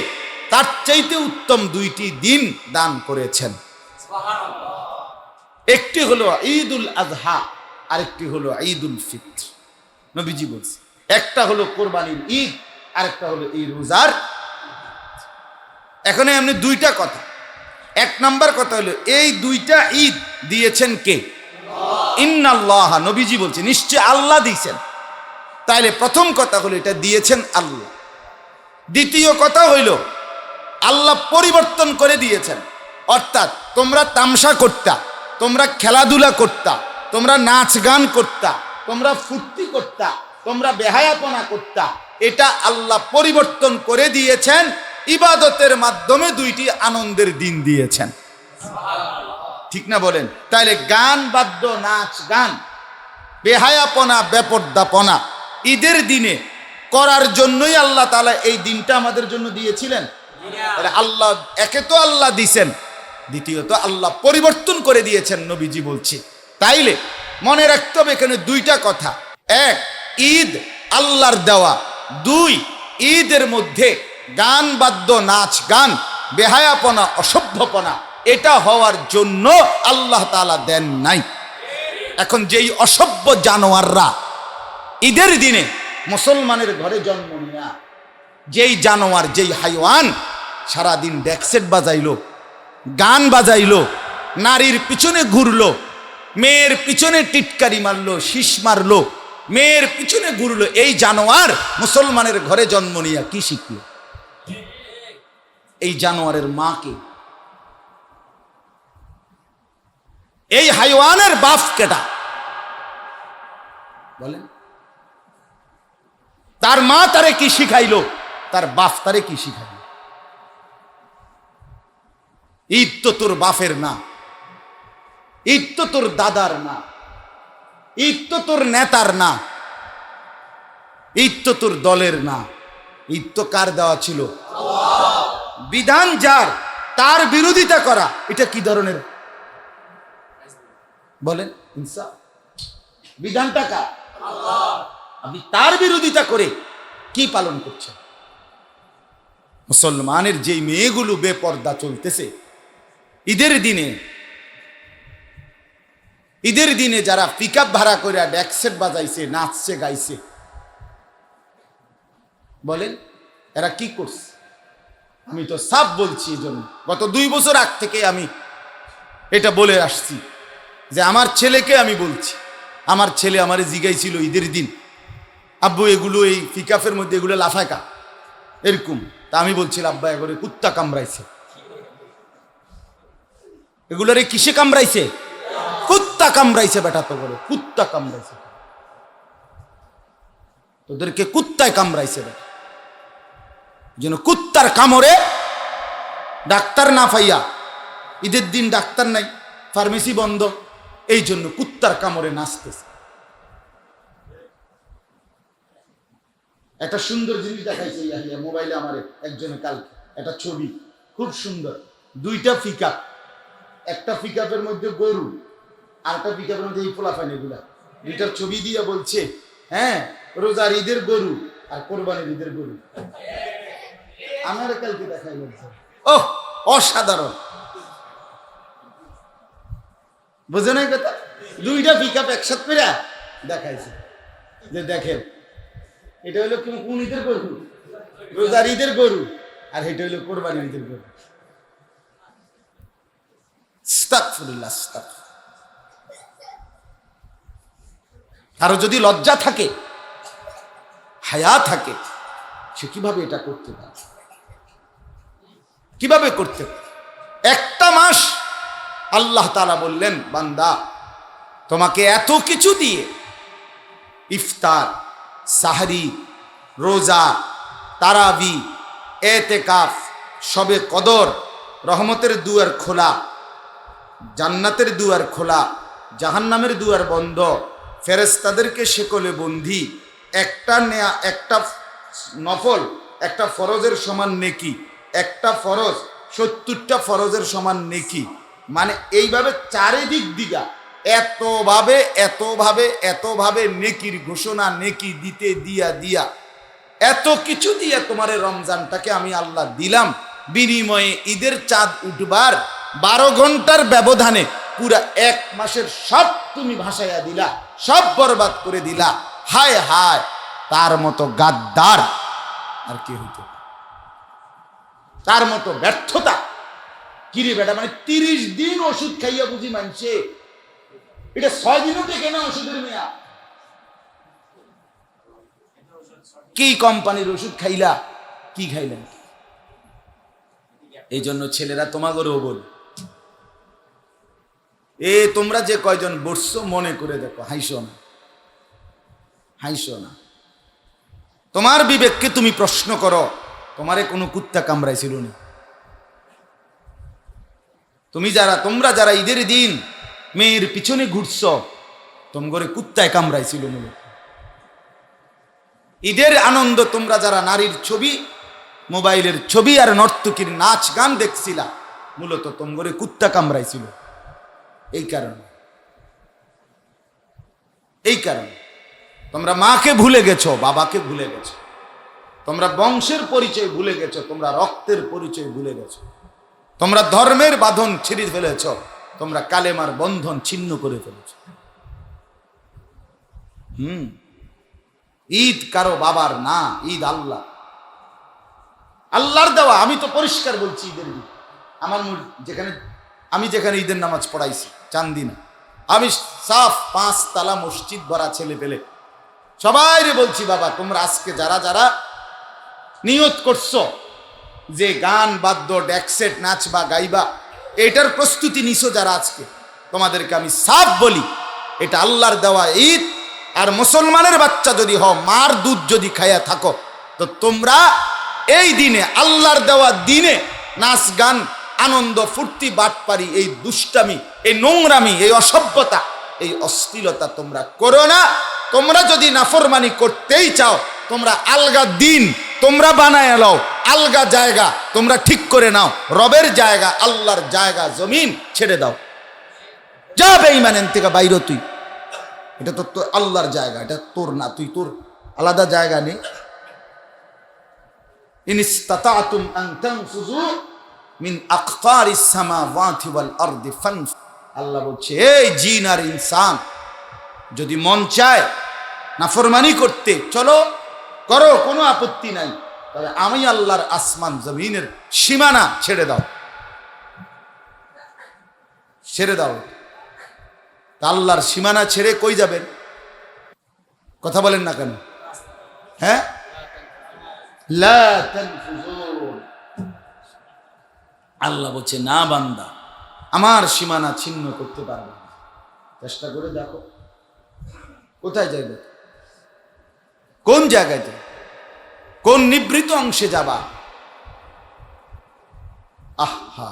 তার চাইতে উত্তম 2টি দিন দান করেছেন। একটি হলো ঈদুল আযহা, আরেকটি হলো ঈদুল ফিত্র। নবীজি বলছে, একটা হলো কোরবানির ঈদ, আরেকটা হলো এই রোজার। এখন এমনি 2টা কথা। 1 নাম্বার কথা হলো, এই 2টা ঈদ দিয়েছেন কে? ইন্নাল্লাহ, নবীজি বলছে নিশ্চয় আল্লাহ দিয়েছেন। তাইলে প্রথম কথা হলো এটা দিয়েছেন আল্লাহ। দ্বিতীয় কথা হইল আল্লাহ পরিবর্তন করে দিয়েছেন। অর্থাৎ তোমরা তামসা করতা, তোমরা খেলাধুলা করতা, তোমরা নাচ গান করতা, তোমরা ফুর্তি করতা, তোমরা বেহায়াপনা করতা, এটা আল্লাহ পরিবর্তন করে দিয়েছেন। ইবাদতের মাধ্যমে 2টি আনন্দের দিন দিয়েছেন। ঠিক না বলেন? তাইলে গান বাদ্য, নাচ গান, বেহায়াপনা, বেপরদাপনা ঈদের দিনে করার জন্যই আল্লাহ তাআলা এই দিনটা আমাদের জন্য দিয়েছিলেন। তাহলে আল্লাহ, একে তো আল্লাহ দিয়েছেন, দ্বিতীয়ত আল্লাহ পরিবর্তন করে দিয়েছেন, নবীজি বলছে। তাইলে মনে রাখতে হবে এখানে 2টা কথা। 1, ঈদ আল্লাহর দেওয়া। 2, ঈদের মধ্যে গান বাদ্য, নাচ গান, বেহায়াপনা, অসভ্যপনা, এটা হওয়ার জন্য আল্লাহ তাআলা দেন নাই। এখন যেই অসভ্য জানোয়াররা ঈদের দিনে মুসলমানের ঘরে জন্ম নেয়া যেই জানোয়ার, যেই হাইওয়ান সারাদিন ডেকসেট বাজাইলো, গান বাজাইলো, নারীর পিছনে ঘুরলো, মেয়ের পিছনে টিটকারি মারলো, শীষ মারলো, মেয়ের পিছনে ঘুরলো, এই জানোয়ার মুসলমানের ঘরে জন্ম নিয়া কি শিখলো? এই জানোয়ারের মাকে, এই হাইওয়ানের বাপ কেটা বলেন? তার মা তারে কি শিখাইলো, তার বাপ তারে কি শিখাইলো? ঈদ তো তোর বাপের না, ঈদ তো তোর দাদার না, ঈদ তো তোর নেতার না, ঈদ তো তোর দলের না, ঈদ তো কার দেওয়া ছিল? বিধান যার, তার বিরোধিতা করা এটা কি ধরনের বলেন? ইনসাফ? বিধানটা কার? আপনি তার বিরোধিতা করে কি পালন করছেন? মুসলমানের যেই মেয়েগুলো বেপর্দা চলতেছে ঈদের দিনে, ঈদের দিনে যারা পিকআপ ভাড়া করে ডেকসেট বাজাইছে, নাচছে, গাইছে, বলেন এরা কি করছে? আমি তো সাফ বলছি, এই জন্য গত 2 বছর আগ থেকে আমি এটা বলে আসছি যে আমার ছেলেকে আমি বলছি, আমার ছেলে আমারে জিগাইছিল ঈদের দিন, আব্বু এগুলো এই পিকআপের মধ্যে এগুলো লাফায় এরকম, তা আমি বলছিলাম আব্বা এগুলো কুত্তা কামড়াইছে। এগুলোরে কিসে কামড়াইছে? কুত্তা কামড়াইছে বেটা, তো বলে কুত্তা কামড়াইছে, তোদেরকে কুত্তায় কামড়াইছে বেটা। যেন কুত্তার কামড়ে ডাক্তার না পাইয়া, ঈদের দিন ডাক্তার নাই, ফার্মেসি বন্ধ, এই জন্য কুত্তার কামড়ে নাচতেছে। একটা সুন্দর জিনিস দেখাইছে মোবাইলে আমার একজনে কালকে, একটা ছবি খুব সুন্দর, 2টা পিকআপ, একটা পিকআপের মধ্যে গরু আর একটা পিকআপের মধ্যে এই পোলাপান, এগুলা 2টার ছবি দিয়ে বলছে হ্যাঁ রোজার ঈদের গরু আর কোরবানির ঈদের গরু। আমার কালকে দেখাই বলছে, ও অসাধারণ, বুঝে নাই কথা? 2টা পিকআপ একসাথে করে দেখাইছে যে দেখেন এটা হলো কোন ঈদের গরু? রোজার ঈদের গরু, আর এটা হলো কোরবানির ঈদের গরু। আস্তাগফিরুল্লাহ, আস্তাগফিরুল্লাহ। কারো যদি লজ্জা থাকে, হায়া থাকে, সে কিভাবে এটা করতে পারে? কিভাবে করতে পারে? একটা মাস আল্লাহ তাআলা বললেন, বান্দা তোমাকে এত কিছু দিয়ে ইফতার, সাহরি, রোজা, তারাবি, এতেকাফ, শবে কদর, রহমতের দুয়ার খোলা, জান্নাতের দুয়ার খোলা, জাহান্নামের দুয়ার বন্ধ, ফেরেশতাদেরকে শেকলে বন্দি, একটা নফল, একটা ফরজের সমান নেকি, একটা ফরজ 70টা ফরজের সমান নেকি, মানে এইভাবে চারিদিক দিকা এতভাবে এতভাবে এতভাবে নেকির ঘোষণা, নেকি দিতে দিয়া দিয়া এত কিছু দিয়ে তোমার রমজানটাকে আমি আল্লাহ দিলাম, বিনিময়ে ঈদের চাঁদ উঠবার 12 ঘন্টার ব্যবধানে পুরা 1 মাসের সব তুমি ভাসাইয়া দিলা, সব বরবাদ করে দিলা। হায় হায়, তার মতো গাদ্দার আর কে হইতো? তার মতো ব্যর্থতা কিরে বেটা? মানে 30 দিন ওষুধ খাইয়া বুঝি মানছে, এটা 6 দিনও টেকে না ওষুধের মেয়া। কি কোম্পানির ওষুধ খাইলা, কি খাইলেন? এই জন্য ছেলেরা তোমাগরেও বল, তোমরা যে কয়জন বসছো মনে করে দেখো, হাইসো না, হাইসো না। তোমার বিবেককে তুমি প্রশ্ন করো, তোমারে কোনো কুত্তা কামড়াইছিল না? তোমরা যারা ঈদের দিন মেয়ের পিছনে ঘুরছ, তোমার কুত্তায় কামড়াইছিল মূলত? ঈদের আনন্দ তোমরা যারা নারীর ছবি, মোবাইলের ছবি আর নর্তকীর নাচ গান দেখছিলা, মূলত তোমার কুত্তা কামড়াইছিল। এই কারণে তোমরা মাকে ভুলে গেছো, বাবাকে ভুলে গেছো, তোমরা বংশের পরিচয় ভুলে গেছো, তোমরা রক্তের পরিচয় ভুলে গেছো, তোমরা ধর্মের বাঁধন ছিঁড়ে ফেলেছ, তোমরা কালেমার বন্ধন ছিন্ন করে ফেলেছ। ঈদ কারো বাবার না, ঈদ আল্লাহ, আল্লাহর দেওয়া। আমি তো পরিষ্কার বলছি, ঈদের দিন আমার যেখানে ঈদের নামাজ পড়াইছি চান্দিনা, আমি সাফ 5 তালা মসজিদ ভরা ছেলে পেলে সবাই বলছি, বাবা তোমরা আজকে যারা যারা নিয়ত করছো যে গান বাদ্য ডেকসেট নাচবা গাইবা, এটার প্রস্তুতি নিছো যারা, আজকে তোমাদেরকে আমি সাফ বলি, এটা আল্লাহর দেওয়া ঈদ। আর মুসলমানের বাচ্চা যদি হও, মার দুধ যদি খাইয়া থাকো, তো তোমরা এই দিনে, আল্লাহর দেওয়া দিনে নাচ গান আনন্দ ফুর্তি বাটপারি, এই দুষ্টামি, এই নোংরামি, এই অসভ্যতা, এই অশ্লীলতা তোমরা করো না। তোমরা যদি নাফরমানি করতেই চাও, তোমরা আলগা দিন তোমরা বানায় নাও, আলগা জায়গা তোমরা ঠিক করে নাও, রবের জায়গা আল্লাহর জায়গা জমিন ছেড়ে দাও। যা বেঈমান থেকে বাইরে, তুই এটা তো তোর আল্লাহর জায়গা, এটা তোর না, তুই তোর আলাদা জায়গা নেই। ইন ইসতাতাতুম আন তানফুযু মিন আকতারিস সামাওয়াতি ওয়াল আরদি ফানফু। আল্লাহ বলছে, এই জিন আর ইনসান যদি মন চায় নাফরমানি করতে, চলো করো, কোনো আপত্তি নাই, তবে আমি আল্লাহর আসমান জমিনের সীমানা ছেড়ে দাও, ছেড়ে দাও। আল্লাহর সীমানা ছেড়ে কই যাবেন? কথা বলেন না কেন? হ্যাঁ, লা তানফুযুন। আল্লাহ বলছে, না বান্দা, আমার সীমানা ছিন্ন করতে পারবে না। চেষ্টা করে দেখো কোথায় যাবে, কোন জায়গায় যাবে, কোন নিভৃত অংশে যাবা। আহা,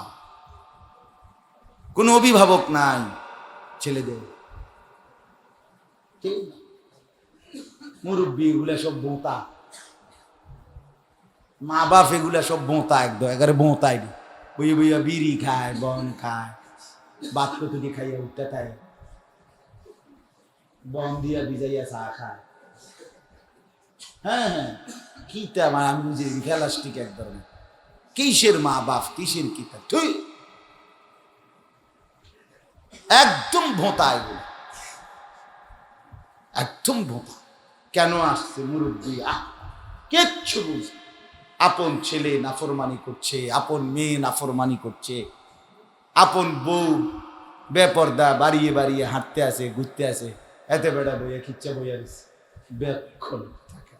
কোন অভিভাবক নাই ছেলেদের, মুরব্বী এগুলা সব বোঁতা, মা বাপ এগুলা সব বোঁতা, একদম এগারে বোঁতাই, বইয়ে বইয়া বিড়ি খায়, বন খায়, বাত কতুটি খাইয়া উঠতে খায়, বন দিয়া ভিজাইয়া চা খায়। হ্যাঁ হ্যাঁ, কিতা মানে আমি বুঝি ফেলাস্টিক এক ধরনের, কিসের মা বাপ, কিসের কিতা, তুই একদম ভোঁতা, এগুলো একদম ভোঁতা। কেন আসছে মুরব্বী, কিচ্ছু বুঝ, আপন ছেলে নাফরমানি করছে, আপন মেয়ে নাফরমানি করছে, আপন বউ বেপর্দা বাড়িয়ে বাড়িয়ে হাঁটতে আসে, ঘুরতে আসে, এতে বেড়া বইয়া খিচ্চা বইয়া দিচ্ছে, বেক্ষণ থাকে।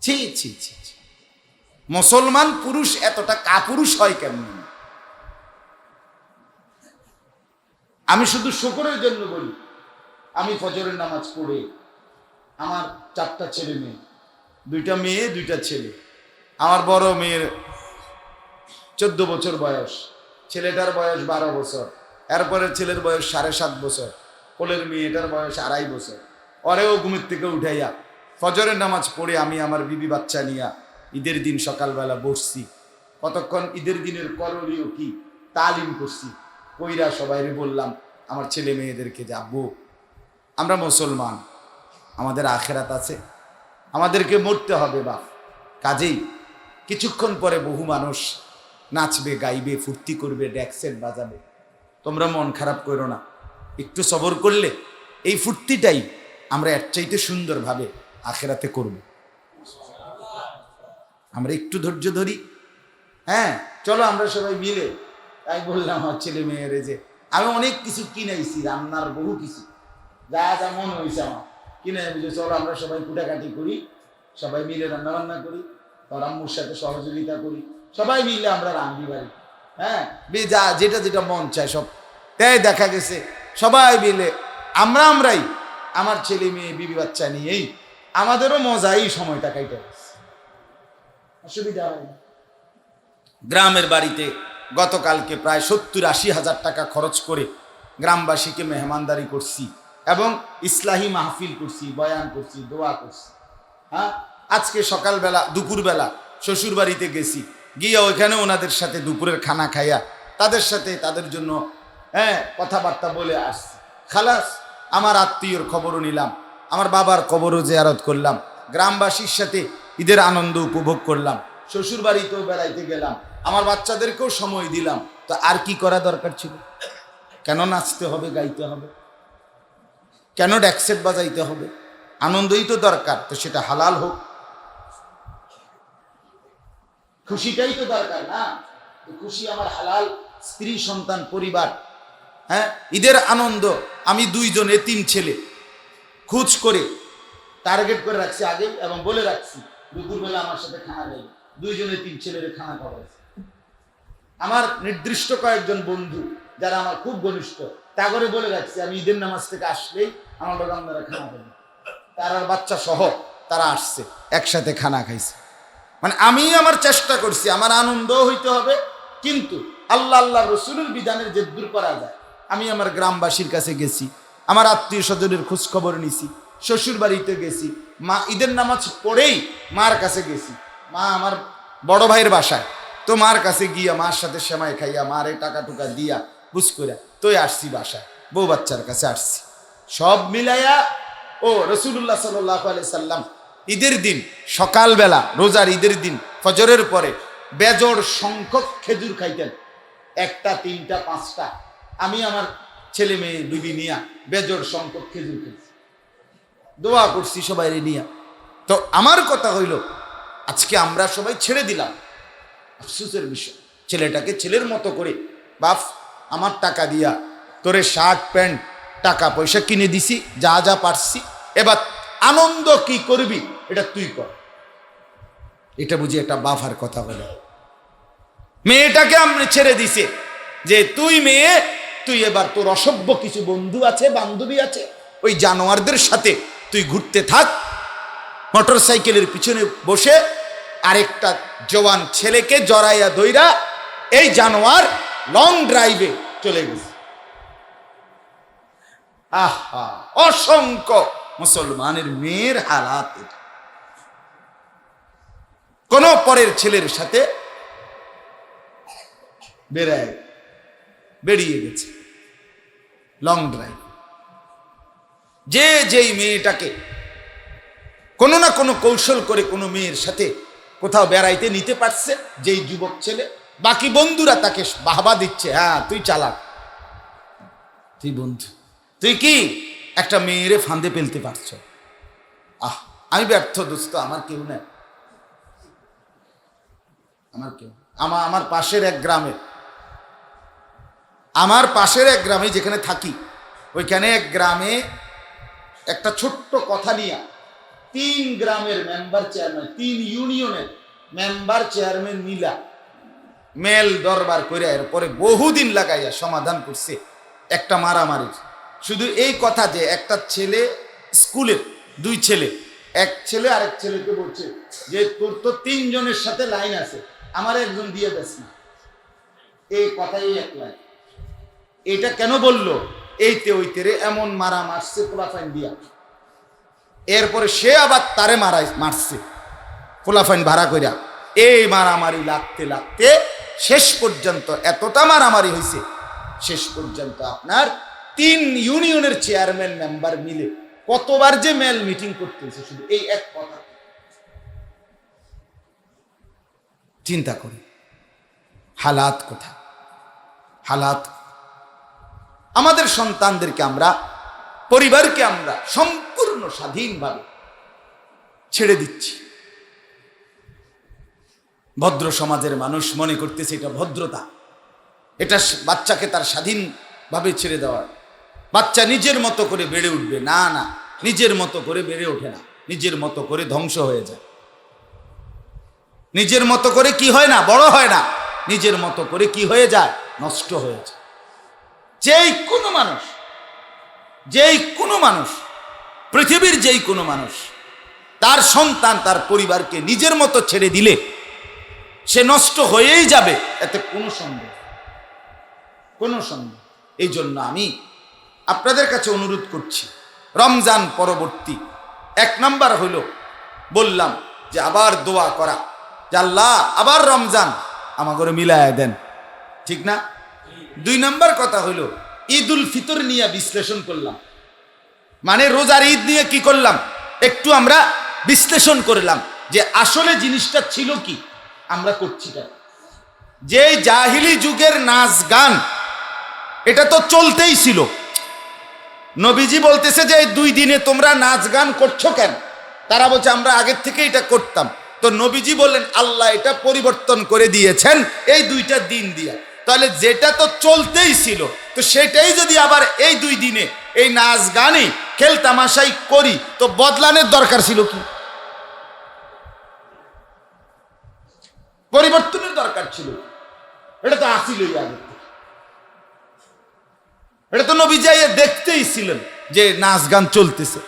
ছি ছি ছি ছি, মুসলমান পুরুষ এতটা কাপুরুষ হয় কেমন? আমি শুধু শুকরের জন্য বলি, আমি ফজরের নামাজ পড়ে, আমার 4টা ছেলে মেয়ে, 2টা মেয়ে 2টা ছেলে। আমার বড় মেয়ের 14 বছর বয়স, ছেলেটার বয়স 12 বছর, এরপরে ছেলের বয়স 7.5 বছর, কোলের মেয়েটার বয়স 2.5 বছর। ওরেও ঘুমের থেকে উঠাইয়া ফজরের নামাজ পড়ে আমি আমার বিবি বাচ্চা নিয়া ঈদের দিন সকালবেলা বসছি। কতক্ষণ ঈদের দিনের করণীয় কি তালিম করছি, কইরা সবাইরে বললাম, আমার ছেলে মেয়েদেরকে, যে আব্বু আমরা মুসলমান, আমাদের আখেরাত আছে, আমাদেরকে মরতে হবে বাপ, কাজেই কিছুক্ষণ পরে বহু মানুষ নাচবে, গাইবে, ফুর্তি করবে, ডেকসেট বাজাবে, তোমরা মন খারাপ করো না, একটু সবর করলে এই ফুর্তিটাই আমরা এর চাইতে সুন্দরভাবে আখেরাতে করব। আমরা একটু ধৈর্য ধরি, হ্যাঁ চলো আমরা সবাই মিলে। তাই বললাম আমার ছেলে মেয়েরে যে আমি অনেক কিছু কিনেছি, রান্নার বহু কিছু, যা যা মন হয়েছে আমার কিনে, বুঝে চলো আমরা সবাই কুটাকাটি করি, সবাই মিলে রান্না বান্না করি, তোর আম্মুর সাথে সহযোগিতা করি, সবাই মিলে আমরা রান্না বাড়ি, হ্যাঁ যা যেটা যেটা মন চায় সব। তাই দেখা গেছে সবাই মিলে আমরাই, আমার ছেলে মেয়ে বিবি বাচ্চা নিয়েই আমাদেরও মজাই সময়টা কাইতে গেছে, অসুবিধা হয় না। গ্রামের বাড়িতে গতকালকে প্রায় 70-80 হাজার টাকা খরচ করে গ্রামবাসীকে মেহমানদারি করছি এবং ইসলাহি মাহফিল করছি, বয়ান করছি, দোয়া করছি। হ্যাঁ, আজকে সকালবেলা দুপুরবেলা শ্বশুর বাড়িতে গেছি, গিয়ে ওইখানে ওনাদের সাথে দুপুরের খানা খাইয়া তাদের সাথে তাদের জন্য কথাবার্তা বলে আসছি। খালাস, আমার আত্মীয়র খবরও নিলাম, আমার বাবার কবরও জিয়ারত করলাম, গ্রামবাসীর সাথে ঈদের আনন্দ উপভোগ করলাম, শ্বশুর বাড়িতেও বেড়াইতে গেলাম, আমার বাচ্চাদেরকেও সময় দিলাম। তো আর কি করা দরকার ছিল? কেন নাচতে হবে, গাইতে হবে? কেন ডেকসেট বাজাইতে হবে? আনন্দই তো দরকার, তো সেটা হালাল হোক, খুশিটাই তো দরকার না? খুশি আমার হালাল, স্ত্রী সন্তান পরিবার। হ্যাঁ, ঈদের আনন্দ। আমি 2 জন এতিম ছেলে খোঁজ করে টার্গেট করে রাখছি আগে, এবং বলে রাখছি দুপুরবেলা আমার সাথে খানা খাই। 2 জন এতিম ছেলের খানা খাওয়াইছি। আমার নির্দিষ্ট কয়েকজন বন্ধু যারা আমার খুব ঘনিষ্ঠ, তা করে বলে রাখছি আমি ঈদের নামাজ থেকে আসলেই আমার লোক আপনারা খানা খাবেন। তার বাচ্চা সহ তারা আসছে, একসাথে খানা খাইছে। মানে আমি আমার চেষ্টা করছি, আমার আনন্দ হইতে হবে, কিন্তু আল্লাহ আল্লাহ রসুলের বিধানের যে দূর করা যায়। আমি আমার গ্রামবাসীর কাছে গেছি, আমার আত্মীয় স্বজনের খোঁজ খবর নিছি, শ্বশুর বাড়িতে গেছি, মা ঈদের নামাজ পড়েই মার কাছে গেছি। মা আমার বড় ভাইয়ের বাসায়, তো মার কাছে গিয়া মার সাথে সেমাই খাইয়া মারে টাকা টুকা দিয়া বুঝ করে তোই আসছি বাসায়, বউ বাচ্চার কাছে আসছি। সব মিলাইয়া ও রসুল্লাহ সাল্লাল্লাহু আলাইহি সাল্লাম ঈদের দিন সকালবেলা, রোজার ঈদের দিন ফজরের পরে বেজোড় সংখ্যক খেজুর খাইতেন, 1টা 3টা 5টা। আমি আমার ছেলে মেয়ে বিবি নিয়া বেজোড় সংখ্যক খেজুর খেয়েছি, দোয়া করছি সবাই নিয়া। তো আমার কথা হইল, আজকে আমরা সবাই ছেড়ে দিলাম। আফসোসের বিষয়, ছেলেটাকে ছেলের মতো করে বাপ আমার টাকা দিয়া তোরে শার্ট প্যান্ট টাকা পয়সা কিনে দিছি, যা যা পারছি, এবার আনন্দ কি করবি এটা তুই কর। এটা বুঝি একটা বাফার কথা বলে। মেয়েটাকে আমরা ছেড়ে দিছে যে তুই মেয়ে, তুই এবার তোর অসভ্য কিছু বন্ধু আছে, বান্ধবী আছে, ওই জানোয়ারদের সাথে তুই ঘুরতে থাক। মোটর সাইকেলের পিছনে বসে আরেকটা জওয়ান ছেলেকে জড়াইয়া ধইরা এই জানোয়ার লং ড্রাইভে চলে গেছে। আহা, অসংখ্য মুসলমানের মেয়ের হালাত। কোন পরের ছেলের সাথে বেরিয়ে গেছে লং ড্রাইভ। যেই মেয়েটাকে কোনো না কোনো কৌশল করে কোনো মেয়ের সাথে কোথাও বেড়াইতে নিতে পারছে, যেই যুবক ছেলে, বাকি বন্ধুরা তাকে বাহবা দিচ্ছে, হ্যাঁ তুই চালাক, তুই বন্ধু, তুই কি একটা মেয়েরে ফাঁদে ফেলতে পারছো। আমি ব্যর্থ দোস্ত, আমার কেউ নেই, আমার কেউ। আমার পাশের এক গ্রামে যেখানে থাকি, ওইখানে এক গ্রামে একটা ছোট্ট কথা নিয়ে 3 গ্রামের মেম্বার চেয়ারম্যান, 3 ইউনিয়নের মেম্বার চেয়ারম্যান মিলা মেল দরবার করে এরপরে বহুদিন লাগাইয়া সমাধান করছে একটা মারামারির। শুধু এই কথা যে একটা ছেলে স্কুলের 2 ছেলে, এক ছেলে আরেক ছেলেকে বলছে যে তোর তো 3 জনের সাথে লাইন আছে, আমার একজন দিয়ে দেস না। এই কথাই এক লাইন। এটা কেন বললো? এইতে ওইতে রে এমন মারা মারছে পোলাফাইন দিয়া, এরপরে সে আবার তারে মারছে পোলাফাইন ভাড়া কইরা। এই মারামারি লাগতে লাগতে শেষ পর্যন্ত এতটা মারামারি হয়েছে, শেষ পর্যন্ত আপনার 3 ইউনিয়নের চেয়ারম্যান মেম্বার মিলে কতবার যে মেল মিটিং করতেছে শুধু এই এক কথা। চিন্তা করি হালাত কোথা, হালাত। আমাদের সন্তানদেরকে আমরা, পরিবারকে আমরা সম্পূর্ণ স্বাধীনভাবে ছেড়ে দিচ্ছি। ভদ্র সমাজের মানুষ মনে করতেছে এটা ভদ্রতা, এটা বাচ্চাকে তার স্বাধীনভাবে ছেড়ে দেওয়া। বাচ্চা নিজের মতো করে বেড়ে উঠবে, না না, নিজের মতো করে বেড়ে ওঠে না, নিজের মতো করে ধ্বংস হয়ে যায়। নিজের মতো করে কি হয় না, বড় হয় না, নিজের মতো করে কি হয়ে যায়, নষ্ট হয়ে যায়। যেই কোনো মানুষ, পৃথিবীর যেই কোনো মানুষ তার সন্তান, তার পরিবারকে নিজের মতো ছেড়ে দিলে সে নষ্ট হয়েই যাবে, এতে কোনো সন্দেহ। এই জন্য আমি আপনাদের কাছে অনুরোধ করছি, রমজান পরবর্তী 1 নাম্বার হইল বললাম যে আবার দোয়া করা, যে আল্লাহ আবার রমজান আমাকে মিলায়া দেন, ঠিক না? 2 নাম্বার কথা হইল ঈদ উল ফিতর নিয়ে বিশ্লেষণ করলাম, মানে রোজার ঈদ নিয়ে কি করলাম, একটু আমরা বিশ্লেষণ করলাম যে আসলে জিনিসটা ছিল কি, আমরা করছি না। যে জাহিলি যুগের নাচ গান, এটা তো চলতেই ছিল, নবীজি বলতেছে যে এই 2 দিনে তোমরা নাচ গান করছো কেন? তারা বলছে আমরা আগের থেকে এটা করতাম। তো নবীজি বললেন আল্লাহ এটা পরিবর্তন করে দিয়েছেন এই 2টা দিন দিয়া। তাহলে যেটা তো চলতেই ছিল, তো সেটাই যদি আবার এই 2 দিনে এই নাচ গানে খেল তামাশাই করি, তো বদলানোর দরকার ছিল কি? পরিবর্তনের দরকার ছিল? এটা তো আসিলই আগে, এটা তো নবী যাইয়ে দেখতেই ছিলেন যে নাচ গান চলতেছে।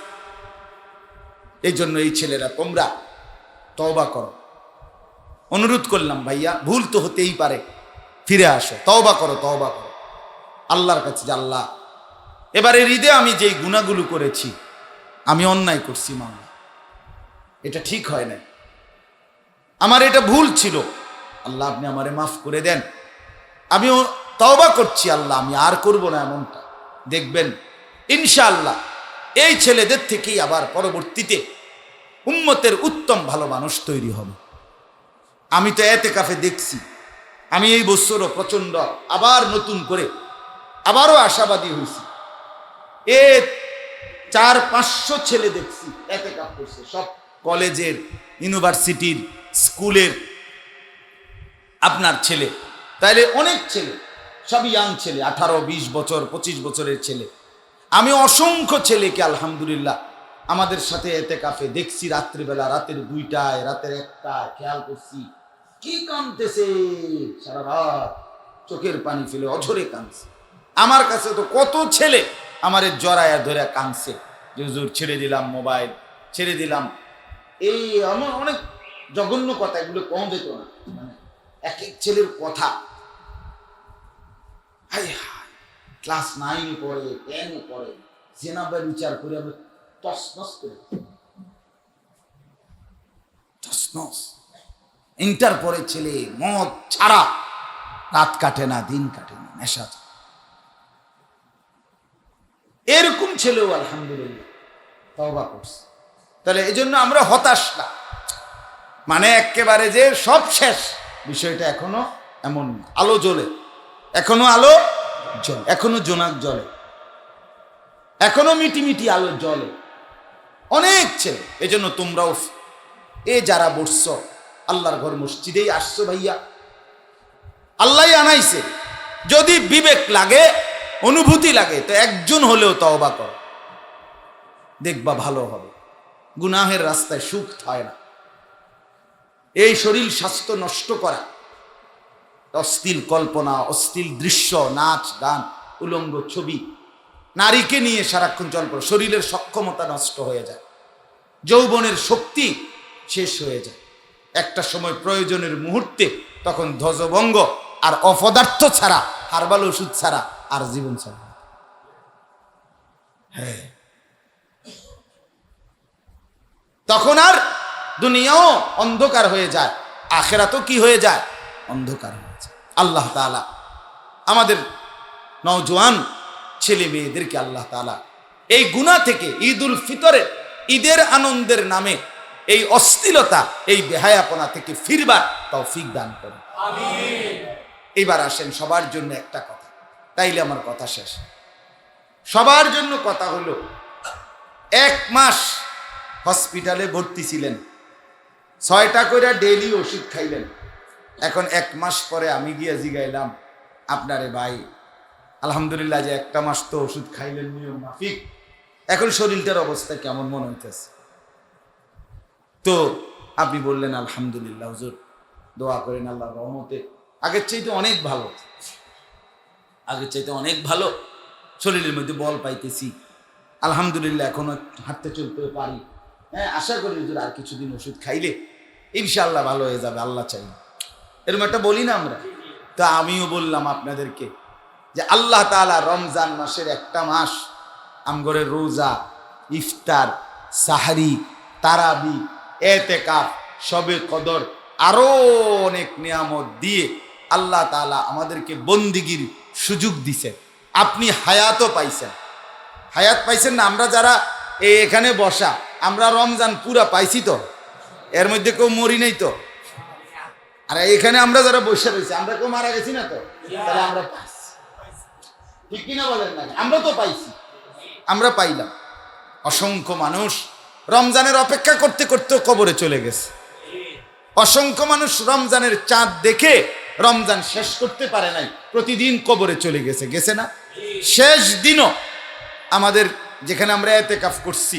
এই জন্য এই ছেলেরা তোমরা তওবা করো, অনুরোধ করলাম ভাইয়া, ভুল তো হতেই পারে, ফিরে আসো, তওবা করো, তওবা করো আল্লাহর কাছে যে আল্লাহ এবারের ঈদে আমি যেই গুনাহগুলো করেছি, আমি অন্যায় করছি মা, এটা ঠিক হয় না, আমার এটা ভুল ছিল, আল্লাহ আপনি আমারে মাফ করে দেন, আমিও তওবা করছি আল্লাহ, আমি আর করব না এমনটা। দেখবেন ইনশাআল্লাহ এই ছেলেদের থেকেই আবার পরবর্তীতে উম্মতের উত্তম ভালো মানুষ তৈরি হবে। আমি তো এতেকাফে দেখছি, আমি এই বছরও প্রচন্ড আবার নতুন করে আবারও আশাবাদী হয়েছি। 400-500 ছেলে দেখছি এতেকাফ করছে, সব কলেজের, ইউনিভার্সিটির, স্কুলের আপনার ছেলে, তাইলে অনেক ছেলে, সব ইয়াং ছেলে, 18-20 বছর 25 বছরের ছেলে। আমি অসংখ্য ছেলেকে আলহামদুলিল্লাহ আমাদের সাথে এতেকাফে দেখছি, রাত্রিবেলা, রাতের 2টায়, রাতের 1টায়, খেয়াল করছি কি কাঁদতেছে, সারা রাত চোখের পানি ফেলে অঝরে কাঁদছে। আমার কাছে তো কত ছেলে আমারে জড়ায়া ধরে কাঁদছে যে হুজুর ছেড়ে দিলাম মোবাইল, ছেড়ে দিলাম, এই আমার অনেক জঘন্য কথা, এগুলো কম যেত না, মানে এক এক ছেলের কথা। ক্লাস 9 পড়ে, 10 পড়ে, জেনাবের বিচার করে আমি তসনস করে, তসনস। ইন্টার পরে ছেলে মদ ছাড়া রাত কাটে না, দিন কাটে না, নেশা। এরকম ছেলেও আলহামদুলিল্লাহ তওবা করছে। তাহলে এই জন্য আমরা হতাশ না, মানে একেবারে যে সব শেষ বিষয়টা এখনো এমন না। আলো জ্বলে, এখনো আলো জ্বলে, এখনো জোনাক জ্বলে, এখনো মিটি মিটি আলো জ্বলে, অনেক ছেলে। এই জন্য তোমরাও যারা বসছ আল্লাহর ঘর মসজিদেই আসছো ভাইয়া, আল্লাহ আনাইছে, যদি বিবেক লাগে, অনুভূতি লাগে, তো একজন হলেও তওবা করো, দেখবা ভালো হবে। গুনাহের রাস্তায় সুখ হয় না। এই শরীর স্বাস্থ্য নষ্ট করা, অশ্লীল কল্পনা, অশ্লীল দৃশ্য, নাচ গান, উলঙ্গ ছবি, নারীকে নিয়ে সারাক্ষণ চলপড়, শরীরের সক্ষমতা নষ্ট হয়ে যায়, যৌবনের শক্তি শেষ হয়ে যায়। একটা সময় প্রয়োজনের মুহূর্তে তখন ধ্বজভঙ্গ আর অপদার্থ ছাড়া, হারবাল ওষুধ ছাড়া আর জীবন ছাড়া। হ্যাঁ, তখন আর দুনিয়াও অন্ধকার হয়ে যায়, আখেরাতও কি হয়ে যায়, অন্ধকার হয়ে যায়। আল্লাহ তাআলা আমাদের নওজোয়ান ছেলে মেয়েদেরকে আল্লাহ তাআলা এই গুনাহ থেকে ঈদুল ফিতরে, ঈদের আনন্দের নামে এই অশ্লীলতা, এই বেহায়াপনা থেকে ফিরবার তৌফিক দান করুন, আমিন। এবার আসেন সবার জন্য একটা কথা, তাইলে আমার কথা শেষ। সবার জন্য কথা হলো, 1 মাস হসপিটালে ভর্তি ছিলেন, 6টা করে ডেইলি ওষুধ খাইলেন। এখন 1 মাস পরে আমি গিয়ে জিগাইলাম আপনারে ভাই, আলহামদুলিল্লাহ যে 1টা মাস তো ওষুধ খাইলেন নিয়ম মাফিক, এখন শরীরটার অবস্থা কেমন মনে হইতেছে? তো আপনি বললেন আলহামদুলিল্লাহ হুজুর, দোয়া করেন আল্লাহর রহমতে আগের চাইতে অনেক ভালো, আগের চাইতে অনেক ভালো, শরীরের মধ্যে বল পাইতেছি, আলহামদুলিল্লাহ এখনো হাঁটতে চলতে পারি। হ্যাঁ, আশা করি হুজুর আর কিছুদিন ওষুধ খাইলে ইনশাআল্লাহ ভালো হয়ে যাবে, আল্লাহ চাই, এরকম একটা বলি না আমরা। তা আমিও বললাম আপনাদেরকে যে আল্লাহ তাআলা রমজান মাসের 1টা মাস আমগরের রোজা, ইফতার, সাহরি, তারাবি, এতেকাফ, শবে কদর, আরো অনেক নিয়ামত দিয়ে আল্লাহ তাআলা আমাদেরকে বন্দিগির সুযোগ দিছেন। আপনি হায়াতও পাইছেন, হায়াত পাইছেন না? আমরা যারা এখানে বসা, আমরা রমজান পুরা পাইছি তো, এর মধ্যে কেউ মরি নাই তো, আর এখানে আমরা যারা বসে রয়েছি আমরা কেউ মারা গেছি না তো, তাহলে আমরা পাইছি, ঠিক কিনা বলেন না? আমরা তো পাইছি, আমরা পাইলাম। অসংখ্য মানুষ রমজানের অপেক্ষা করতে করতে কবরে চলে গেছে। অসংখ্য মানুষ রমজানের চাঁদ দেখে রমজান শেষ করতে পারে নাই, প্রতিদিন কবরে চলে গেছে, গেছে না? শেষ দিনও আমাদের যেখানে আমরা এতেকাফ করছি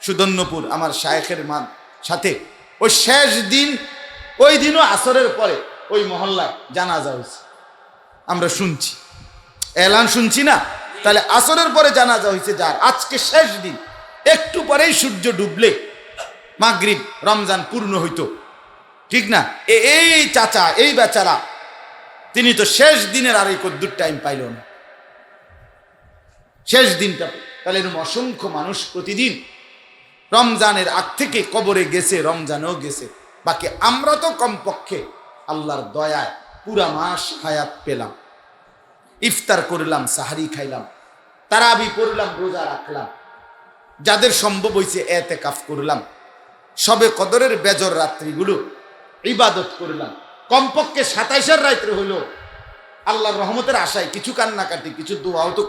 সুদন্যপুর আমার শায়েখের মান সাথে, ওই শেষ দিন, ওই দিনও আসরের পরে ওই মহল্লায় জানাজা হয়েছে, আমরা শুনছি, এলান শুনছি না? তাহলে আসরের পরে জানাজা হয়েছে যার, আজকে শেষ দিন, একটু পরেই সূর্য ডুবলে মাগরিব রমজান পূর্ণ হইতো, ঠিক না? এই চাচা, এই বেচারা, তিনি তো শেষ দিনের আর এই কদ্দুর টাইম পাইল না, শেষ দিনটা। তাহলে এরকম অসংখ্য মানুষ প্রতিদিন রমজানের আগ থেকে কবরে গেছে, রমজানেও গেছে। বাকি আমরা তো কমপক্ষে আল্লাহর দয়ায় পুরা মাস হায়াত পেলাম, ইফতার করলাম, সাহারি খাইলাম, তারাবি পড়লাম, রোজা রাখলাম, যাদের সম্ভব হয়েছে এতেকাফ করলাম, সবে কদরের বেজর রাত্রিগুলো ইবাদত করলাম, কমপক্ষে 27 রাত্রে হইল আল্লাহর রহমতের আশায় কিছু কান্নাকাটি, কিছু দোয়াও তো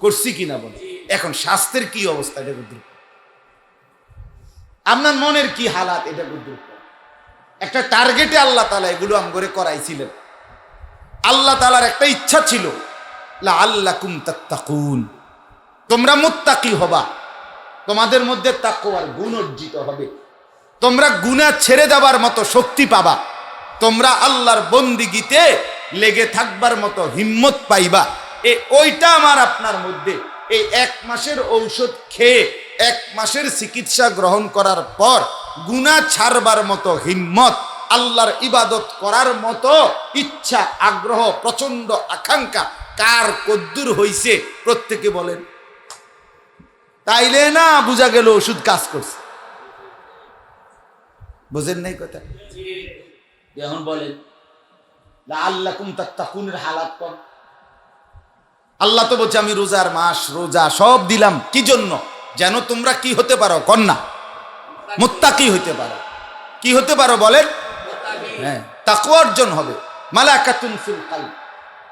করছি কিনা বলে। এখন স্বাস্থ্যের কি অবস্থা এটা বুঝতে, আপনার মনের কি হালাত এটা বুঝতে। একটা টার্গেটে আল্লাহ তাআলা এগুলো আমগরে করাইছিলেন। আল্লাহ তাআলার একটা ইচ্ছা ছিল, লাআল্লাকুম তাত্তাকুন, তোমরা মুত্তাকি হবা, তোমাদের মধ্যে তাকওয়ার গুণ অর্জিত হবে, তোমরা গুনাহ ছেড়ে দেওয়ার মতো শক্তি পাবা, তোমরা আল্লাহর বন্দিগিতে লেগে থাকবার মতো হিম্মত পাইবা। ওইটা আমার আপনার মধ্যে এই 1 মাসের ঔষধ খেয়ে 1 মাসের চিকিৎসা গ্রহণ করার পর গুনাহ ছাড়বার মতো হিম্মত, আল্লাহর ইবাদত করার মতো ইচ্ছা, আগ্রহ, প্রচন্ড আকাঙ্ক্ষা কার কদ্দুর হইছে প্রত্যেকে বলেন। তাইলে না বুঝা গেল ওষুধ কাজ করছে। বুঝেন নাই কথা? এখন বলেন লাআল্লাকুম তাত্তাকুনের হালাত কর। আল্লাহ তো বলছে আমি রোজার মাস, রোজা সব দিলাম কি জন্য? যেন তোমরা কি হতে পারো, কন্যা মুত্তাকি হইতে পারো। কি হতে পারো বলেন? হ্যাঁ, তাকওয়া অর্জন হবে। মালাকাতুন ফিল কলব,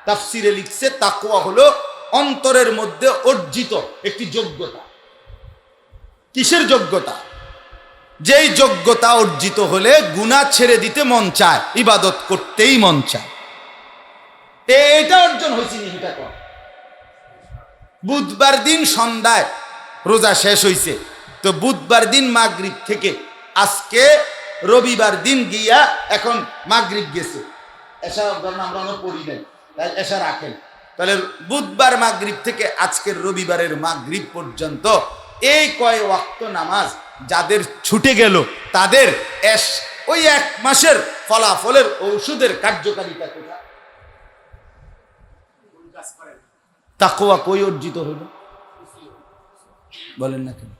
তাফসিরে লিখছে তাকওয়া হলো অন্তরের মধ্যে অর্জিত একটি যোগ্যতা। কিসের যোগ্যতা? যেই যোগ্যতা অর্জিত হলে গুনাহ ছেড়ে দিতে মন চায়, ইবাদত করতেই মন চায়। এটা অর্জন হয়েছে নি, এটা কর। বুধবার দিন সন্ধ্যায় রোজা শেষ হয়েছে, তো বুধবার দিন মাগরিব থেকে আজকে রবিবার দিন গিয়া এখন মাগরিব গেছে, এসা ধরেন আমরা পড়ি নাই, এসা রাখেন, তাহলে বুধবার মাগরিব থেকে আজকের রবিবারের মাগরিব পর্যন্ত এই কয় ওয়াক্ত নামাজ যাদের ছুটে গেল, তাদের ওই 1 মাসের ফলাফলের ঔষধের কার্যকারিতা কোথায়? তাকওয়া কই অর্জিত হলো বলেন না কেন?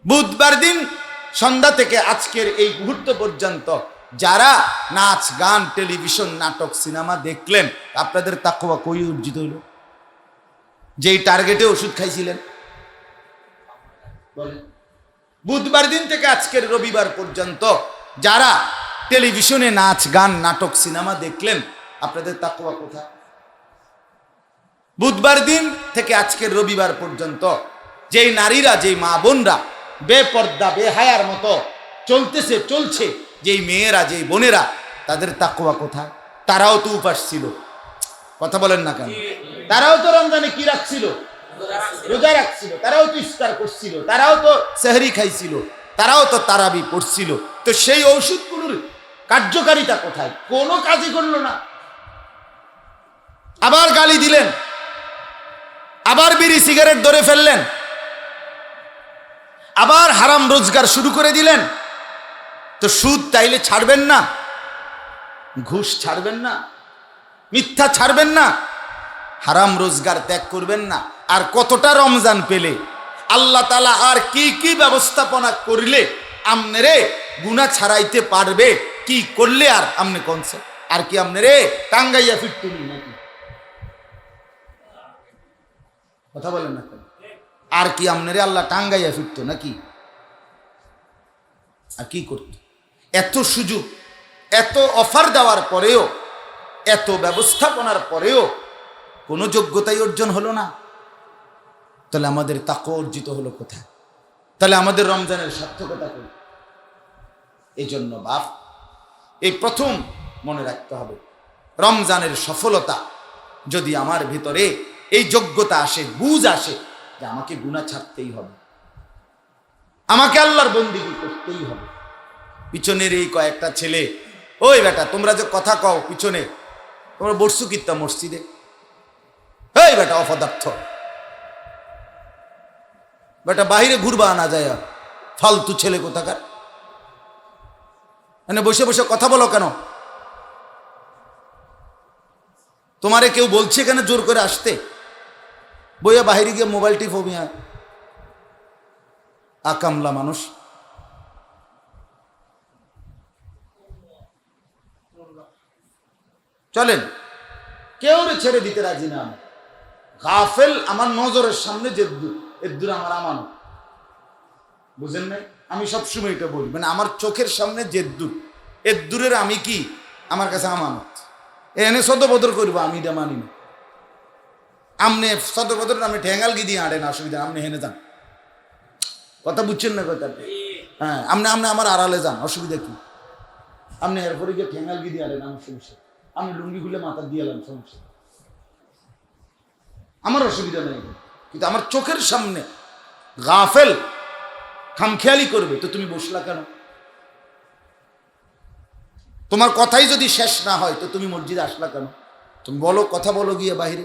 বুধবার দিন সন্ধ্যা থেকে আজকের এই মুহূর্ত পর্যন্ত যারা নাচ, গান, টেলিভিশন, নাটক, সিনেমা দেখলেন, আপনাদের তাকওয়া কই অর্জিত হলো? যেই টার্গেটে ওষুধ খাইছিলেন বলেন। বুধবার দিন থেকে আজকের রবিবার পর্যন্ত যারা টেলিভিশনে নাচ, গান, নাটক, সিনেমা দেখলেন, আপনাদের তাকওয়া কোথায়? বুধবার দিন থেকে আজকের রবিবার পর্যন্ত যেই নারীরা, যেই মা বোনরা বেপর্দা, বেহায়ার মতো চলছে, যেই মেয়েরা, যেই বোনেরা, তাদের তাকওয়া কোথায়? তারাও তো উপাস ছিল, কথা বলেন না কেন? তারাও তো রমজানে কি রাখছিল? রোজা রাখছিল, তারাও তো ইফতার করছিল, তারাও তো সেহরি খাইছিল, তারাও তো তারাবি পড়ছিল। তো সেই ঔষধগুলোর কার্যকারিতা কোথায়? কোনো কাজই করলো না। আবার গালি দিলেন, আবার বিড়ি সিগারেট ধরে ফেললেন, আবার হারাম রোজগার শুরু করে দিলেন। তো সুদ তাইলে ছাড়বেন না? ঘুষ ছাড়বেন না? মিথ্যা ছাড়বেন না? হারাম রোজগার ত্যাগ করবেন না? আর কতটা রমজান পেলে আল্লাহ তাআলা আর কি কি ব্যবস্থাপনা করলে আমনেরে গুনাহ ছাড়াইতে পারবে? কি করলে আর আমনে কোনছে? আর কি আমনেরে টাঙ্গাইয়া ফিরতুনি নাকি? কথা বলেন না কেন? আর কি আমনেরে আল্লাহ টাঙ্গাইয়া ফিরতো নাকি? আর কি করত? এত সুযোগ, এত অফার দেওয়ার পরেও, এত ব্যবস্থাপনার পরেও কোনো যোগ্যতাই অর্জন হলো না। তাহলে আমাদের তাকওয়া অর্জিত হলো কোথায়? তাহলে আমাদের রমজানের সার্থকতা কই? এই জন্য বাপ, এই প্রথম মনে রাখতে হবে, রমজানের সফলতা যদি আমার ভিতরে এই যোগ্যতা আসে, বুঝ আসে যে আমাকে গুনাহ ছাড়তেই হবে, আমাকে আল্লাহর বন্দেগী করতেই হবে। পিছনের এই কয়েকটা ছেলে, ওই বেটা তোমরা যে কথা কও পিছনে, তোমরা বসছো কিত্তা মসজিদে? এই বেটা অপদার্থ, বেটা বাহিরে ঘুরবা না যায়, ফালতু ছেলে কোথাকার, মানে বসে বসে কথা বলো কেন? তোমারে কেউ বলছে কেন জোর করে আসতে? বইয়া বাহিরে গিয়ে মোবাইল টিপো মিয়া, আকামলা মানুষ। চলেন, কেউ ছেড়ে দিতে রাজি না। গাফেল আমার নজরের সামনে যেদ্দুর এদ্দুর আমার আমানত, বুঝেন নাই? আমি সবসময় এটা বলি, মানে আমার চোখের সামনে যেদ্দুর এদ্দুরের আমি কি আমার কাছে আমানত। এনে সদবদর করবো, আমি এটা মানি না। আমনে সদবদর আমি ঠেঙ্গাল গি দিয়ে আড়ে না, অসুবিধা, আপনি হেনে যান, কথা বুঝছেন না কথা? হ্যাঁ, আপনি আপনি আমার আড়ালে যান, অসুবিধা কি? আপনি এরপরে গিয়ে ঠেঙ্গাল গি দিয়ে আড়েন, আমার সমস্যা। আমি লুঙ্গি খুলে মাথা দিয়ে এলাম, সমস্যা আমার, অসুবিধা নেই। কিন্তু আমার চোখের সামনে গাফেল খামখেয়ালি করবে, তো তুমি বসলা কেন? তোমার কথাই যদি শেষ না হয় তো তুমি মসজিদে আসলা কেন? তুমি বলো, কথা বলো গিয়ে বাহিরে।